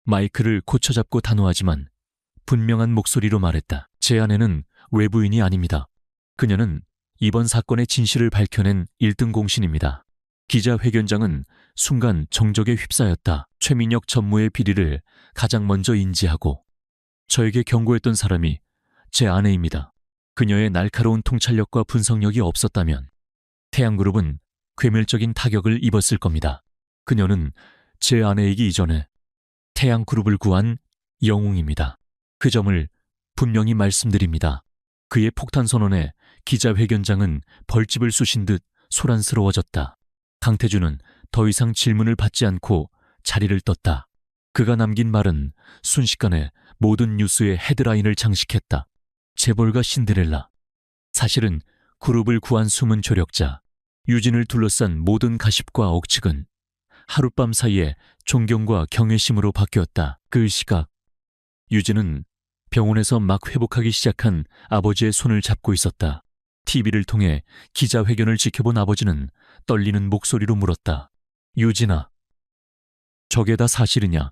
마이크를 고쳐잡고 단호하지만 분명한 목소리로 말했다. 제 아내는 외부인이 아닙니다. 그녀는 이번 사건의 진실을 밝혀낸 1등 공신입니다. 기자회견장은 순간 정적에 휩싸였다. 최민혁 전무의 비리를 가장 먼저 인지하고 저에게 경고했던 사람이 제 아내입니다. 그녀의 날카로운 통찰력과 분석력이 없었다면 태양그룹은 괴멸적인 타격을 입었을 겁니다. 그녀는 제 아내이기 이전에 태양그룹을 구한 영웅입니다. 그 점을 분명히 말씀드립니다. 그의 폭탄 선언에 기자회견장은 벌집을 쑤신 듯 소란스러워졌다. 강태준은 더 이상 질문을 받지 않고 자리를 떴다. 그가 남긴 말은 순식간에 모든 뉴스의 헤드라인을 장식했다. 재벌가 신데렐라. 사실은 그룹을 구한 숨은 조력자, 유진을 둘러싼 모든 가십과 억측은 하룻밤 사이에 존경과 경외심으로 바뀌었다. 그 시각, 유진은 병원에서 막 회복하기 시작한 아버지의 손을 잡고 있었다. TV를 통해 기자회견을 지켜본 아버지는 떨리는 목소리로 물었다. 유진아, 저게 다 사실이냐?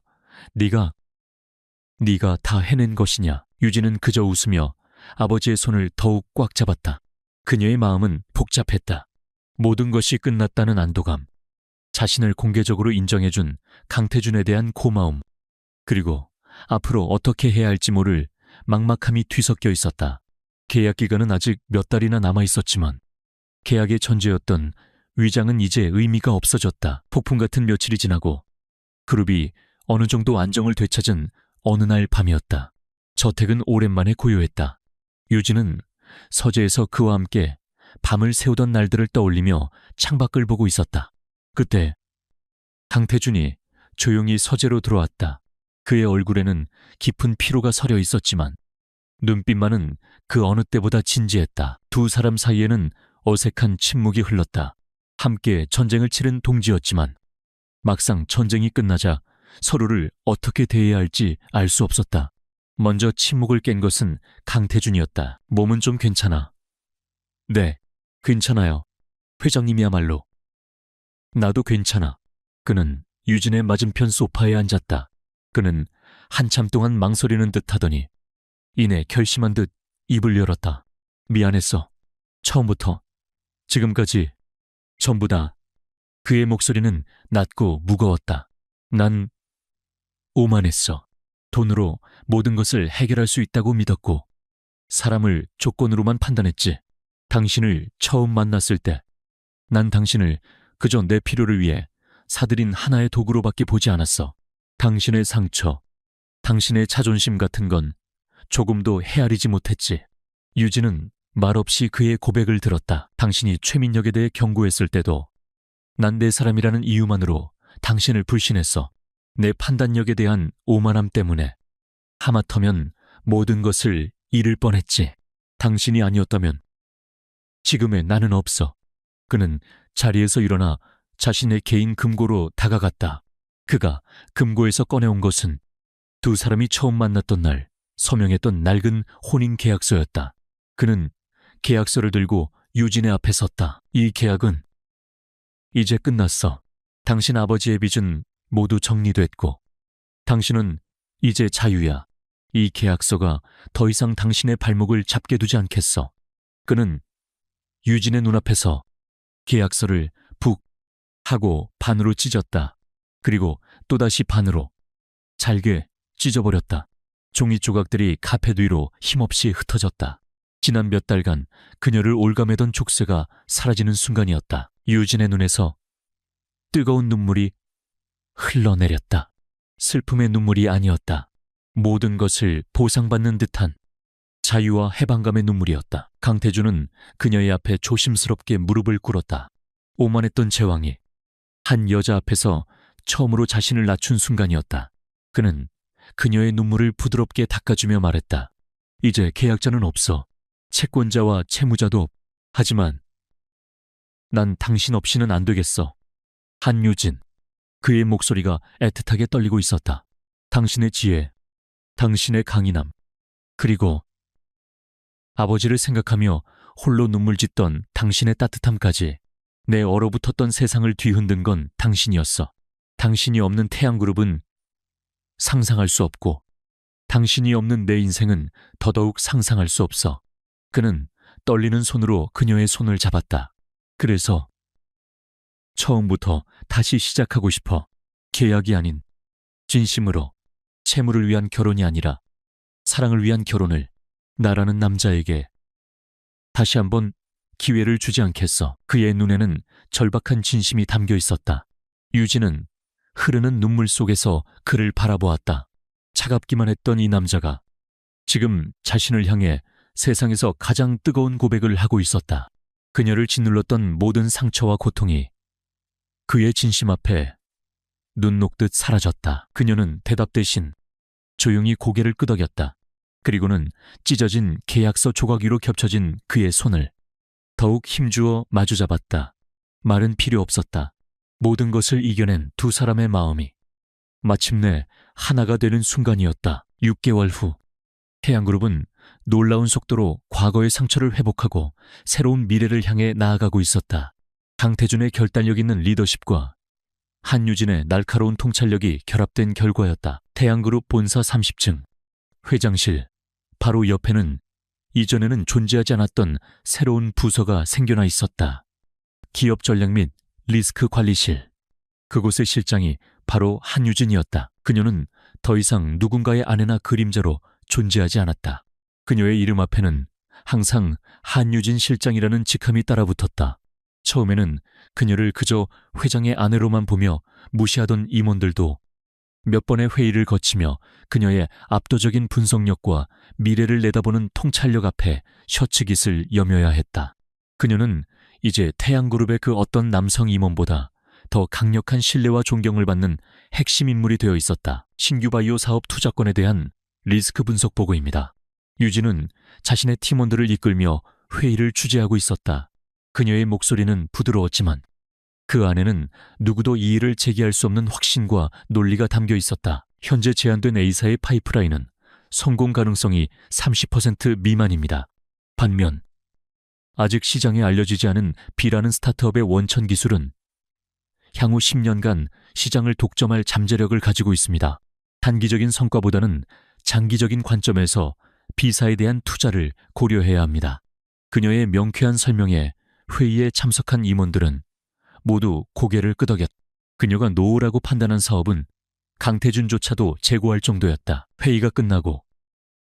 네가 다 해낸 것이냐? 유진은 그저 웃으며 아버지의 손을 더욱 꽉 잡았다. 그녀의 마음은 복잡했다. 모든 것이 끝났다는 안도감, 자신을 공개적으로 인정해준 강태준에 대한 고마움, 그리고 앞으로 어떻게 해야 할지 모를 막막함이 뒤섞여 있었다. 계약 기간은 아직 몇 달이나 남아 있었지만 계약의 전제였던 위장은 이제 의미가 없어졌다. 폭풍 같은 며칠이 지나고 그룹이 어느 정도 안정을 되찾은 어느 날 밤이었다. 저택은 오랜만에 고요했다. 유진은 서재에서 그와 함께 밤을 새우던 날들을 떠올리며 창밖을 보고 있었다. 그때 강태준이 조용히 서재로 들어왔다. 그의 얼굴에는 깊은 피로가 서려 있었지만 눈빛만은 그 어느 때보다 진지했다. 두 사람 사이에는 어색한 침묵이 흘렀다. 함께 전쟁을 치른 동지였지만 막상 전쟁이 끝나자 서로를 어떻게 대해야 할지 알 수 없었다. 먼저 침묵을 깬 것은 강태준이었다. 몸은 좀 괜찮아? 네, 괜찮아요. 회장님이야말로. 나도 괜찮아. 그는 유진의 맞은편 소파에 앉았다. 그는 한참 동안 망설이는 듯 하더니 이내 결심한 듯 입을 열었다. 미안했어. 처음부터 지금까지 전부 다. 그의 목소리는 낮고 무거웠다. 난 오만했어. 돈으로 모든 것을 해결할 수 있다고 믿었고 사람을 조건으로만 판단했지. 당신을 처음 만났을 때 난 당신을 그저 내 필요를 위해 사들인 하나의 도구로밖에 보지 않았어. 당신의 상처, 당신의 자존심 같은 건 조금도 헤아리지 못했지. 유진은 말없이 그의 고백을 들었다. 당신이 최민혁에 대해 경고했을 때도 난 내 사람이라는 이유만으로 당신을 불신했어. 내 판단력에 대한 오만함 때문에. 하마터면 모든 것을 잃을 뻔했지. 당신이 아니었다면 지금의 나는 없어. 그는 자리에서 일어나 자신의 개인 금고로 다가갔다. 그가 금고에서 꺼내온 것은 두 사람이 처음 만났던 날 서명했던 낡은 혼인 계약서였다. 그는 계약서를 들고 유진의 앞에 섰다. 이 계약은 이제 끝났어. 당신 아버지의 빚은 모두 정리됐고 당신은 이제 자유야. 이 계약서가 더 이상 당신의 발목을 잡게 두지 않겠어. 그는 유진의 눈앞에서 계약서를 북 하고 반으로 찢었다. 그리고 또다시 반으로 잘게 찢어버렸다. 종이 조각들이 카펫 위로 힘없이 흩어졌다. 지난 몇 달간 그녀를 올가매던 족쇄가 사라지는 순간이었다. 유진의 눈에서 뜨거운 눈물이 흘러내렸다. 슬픔의 눈물이 아니었다. 모든 것을 보상받는 듯한 자유와 해방감의 눈물이었다. 강태준은 그녀의 앞에 조심스럽게 무릎을 꿇었다. 오만했던 제왕이 한 여자 앞에서 처음으로 자신을 낮춘 순간이었다. 그는 그녀의 눈물을 부드럽게 닦아주며 말했다. 이제 계약자는 없어. 채권자와 채무자도. 하지만 난 당신 없이는 안 되겠어. 한유진. 그의 목소리가 애틋하게 떨리고 있었다. 당신의 지혜, 당신의 강인함, 그리고 아버지를 생각하며 홀로 눈물 짓던 당신의 따뜻함까지. 내 얼어붙었던 세상을 뒤흔든 건 당신이었어. 당신이 없는 태양그룹은 상상할 수 없고 당신이 없는 내 인생은 더더욱 상상할 수 없어. 그는 떨리는 손으로 그녀의 손을 잡았다. 그래서 처음부터 다시 시작하고 싶어. 계약이 아닌 진심으로. 채무를 위한 결혼이 아니라 사랑을 위한 결혼을. 나라는 남자에게 다시 한번 기회를 주지 않겠어. 그의 눈에는 절박한 진심이 담겨 있었다. 유진은 흐르는 눈물 속에서 그를 바라보았다. 차갑기만 했던 이 남자가 지금 자신을 향해 세상에서 가장 뜨거운 고백을 하고 있었다. 그녀를 짓눌렀던 모든 상처와 고통이 그의 진심 앞에 눈 녹듯 사라졌다. 그녀는 대답 대신 조용히 고개를 끄덕였다. 그리고는 찢어진 계약서 조각 위로 겹쳐진 그의 손을 더욱 힘주어 마주잡았다. 말은 필요 없었다. 모든 것을 이겨낸 두 사람의 마음이 마침내 하나가 되는 순간이었다. 6개월 후 태양그룹은 놀라운 속도로 과거의 상처를 회복하고 새로운 미래를 향해 나아가고 있었다. 강태준의 결단력 있는 리더십과 한유진의 날카로운 통찰력이 결합된 결과였다. 태양그룹 본사 30층 회장실 바로 옆에는 이전에는 존재하지 않았던 새로운 부서가 생겨나 있었다. 기업 전략 및 리스크 관리실. 그곳의 실장이 바로 한유진이었다. 그녀는 더 이상 누군가의 아내나 그림자로 존재하지 않았다. 그녀의 이름 앞에는 항상 한유진 실장이라는 직함이 따라붙었다. 처음에는 그녀를 그저 회장의 아내로만 보며 무시하던 임원들도 몇 번의 회의를 거치며 그녀의 압도적인 분석력과 미래를 내다보는 통찰력 앞에 셔츠깃을 여며야 했다. 그녀는 이제 태양그룹의 그 어떤 남성 임원보다 더 강력한 신뢰와 존경을 받는 핵심 인물이 되어 있었다. 신규 바이오 사업 투자권에 대한 리스크 분석 보고입니다. 유진은 자신의 팀원들을 이끌며 회의를 주재하고 있었다. 그녀의 목소리는 부드러웠지만 그 안에는 누구도 이의를 제기할 수 없는 확신과 논리가 담겨 있었다. 현재 제한된 A사의 파이프라인은 성공 가능성이 30% 미만입니다. 반면 아직 시장에 알려지지 않은 B라는 스타트업의 원천 기술은 향후 10년간 시장을 독점할 잠재력을 가지고 있습니다. 단기적인 성과보다는 장기적인 관점에서 B사에 대한 투자를 고려해야 합니다. 그녀의 명쾌한 설명에 회의에 참석한 임원들은 모두 고개를 끄덕였다. 그녀가 노후라고 판단한 사업은 강태준조차도 재고할 정도였다. 회의가 끝나고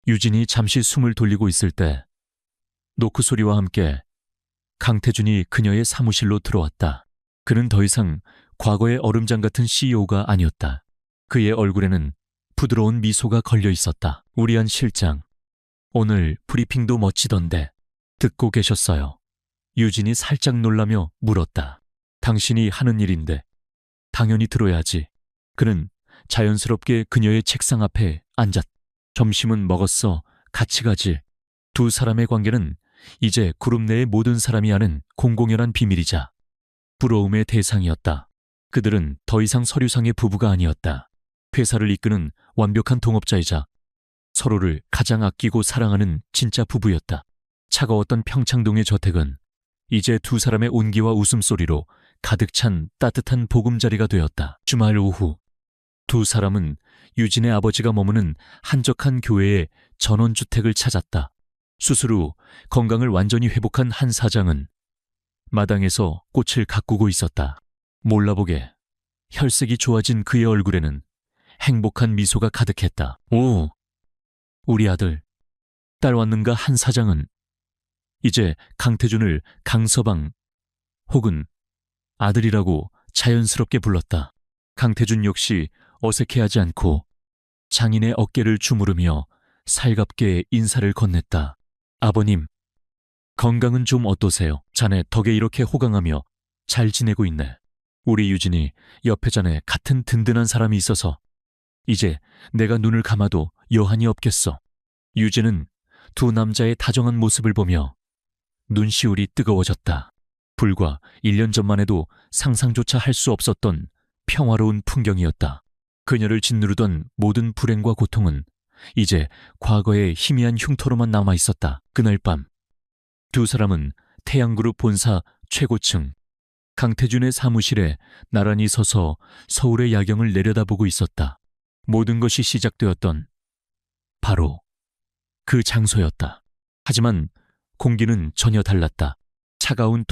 유진이 잠시 숨을 돌리고 있을 때 노크 소리와 함께 강태준이 그녀의 사무실로 들어왔다. 그는 더 이상 과거의 얼음장 같은 CEO가 아니었다. 그의 얼굴에는 부드러운 미소가 걸려 있었다. 우리 한 실장, 오늘 브리핑도 멋지던데 듣고 계셨어요? 유진이 살짝 놀라며 물었다. 당신이 하는 일인데 당연히 들어야지. 그는 자연스럽게 그녀의 책상 앞에 앉았다. 점심은 먹었어. 같이 가지. 두 사람의 관계는 이제 그룹 내의 모든 사람이 아는 공공연한 비밀이자 부러움의 대상이었다. 그들은 더 이상 서류상의 부부가 아니었다. 회사를 이끄는 완벽한 동업자이자 서로를 가장 아끼고 사랑하는 진짜 부부였다. 차가웠던 평창동의 저택은 이제 두 사람의 온기와 웃음소리로 가득 찬 따뜻한 보금자리가 되었다. 주말 오후 두 사람은 유진의 아버지가 머무는 한적한 교회의 전원주택을 찾았다. 수술 후 건강을 완전히 회복한 한 사장은 마당에서 꽃을 가꾸고 있었다. 몰라보게 혈색이 좋아진 그의 얼굴에는 행복한 미소가 가득했다. 오, 우리 아들, 딸 왔는가? 한 사장은 이제 강태준을 강서방 혹은 아들이라고 자연스럽게 불렀다. 강태준 역시 어색해하지 않고 장인의 어깨를 주무르며 살갑게 인사를 건넸다. 아버님, 건강은 좀 어떠세요? 자네 덕에 이렇게 호강하며 잘 지내고 있네. 우리 유진이 옆에 자네 같은 든든한 사람이 있어서 이제 내가 눈을 감아도 여한이 없겠어. 유진은 두 남자의 다정한 모습을 보며 눈시울이 뜨거워졌다. 불과 1년 전만 해도 상상조차 할 수 없었던 평화로운 풍경이었다. 그녀를 짓누르던 모든 불행과 고통은 이제 과거의 희미한 흉터로만 남아 있었다. 그날 밤 두 사람은 태양그룹 본사 최고층 강태준의 사무실에 나란히 서서 서울의 야경을 내려다보고 있었다. 모든 것이 시작되었던 바로 그 장소였다. 하지만 공기는 전혀 달랐다. 차가운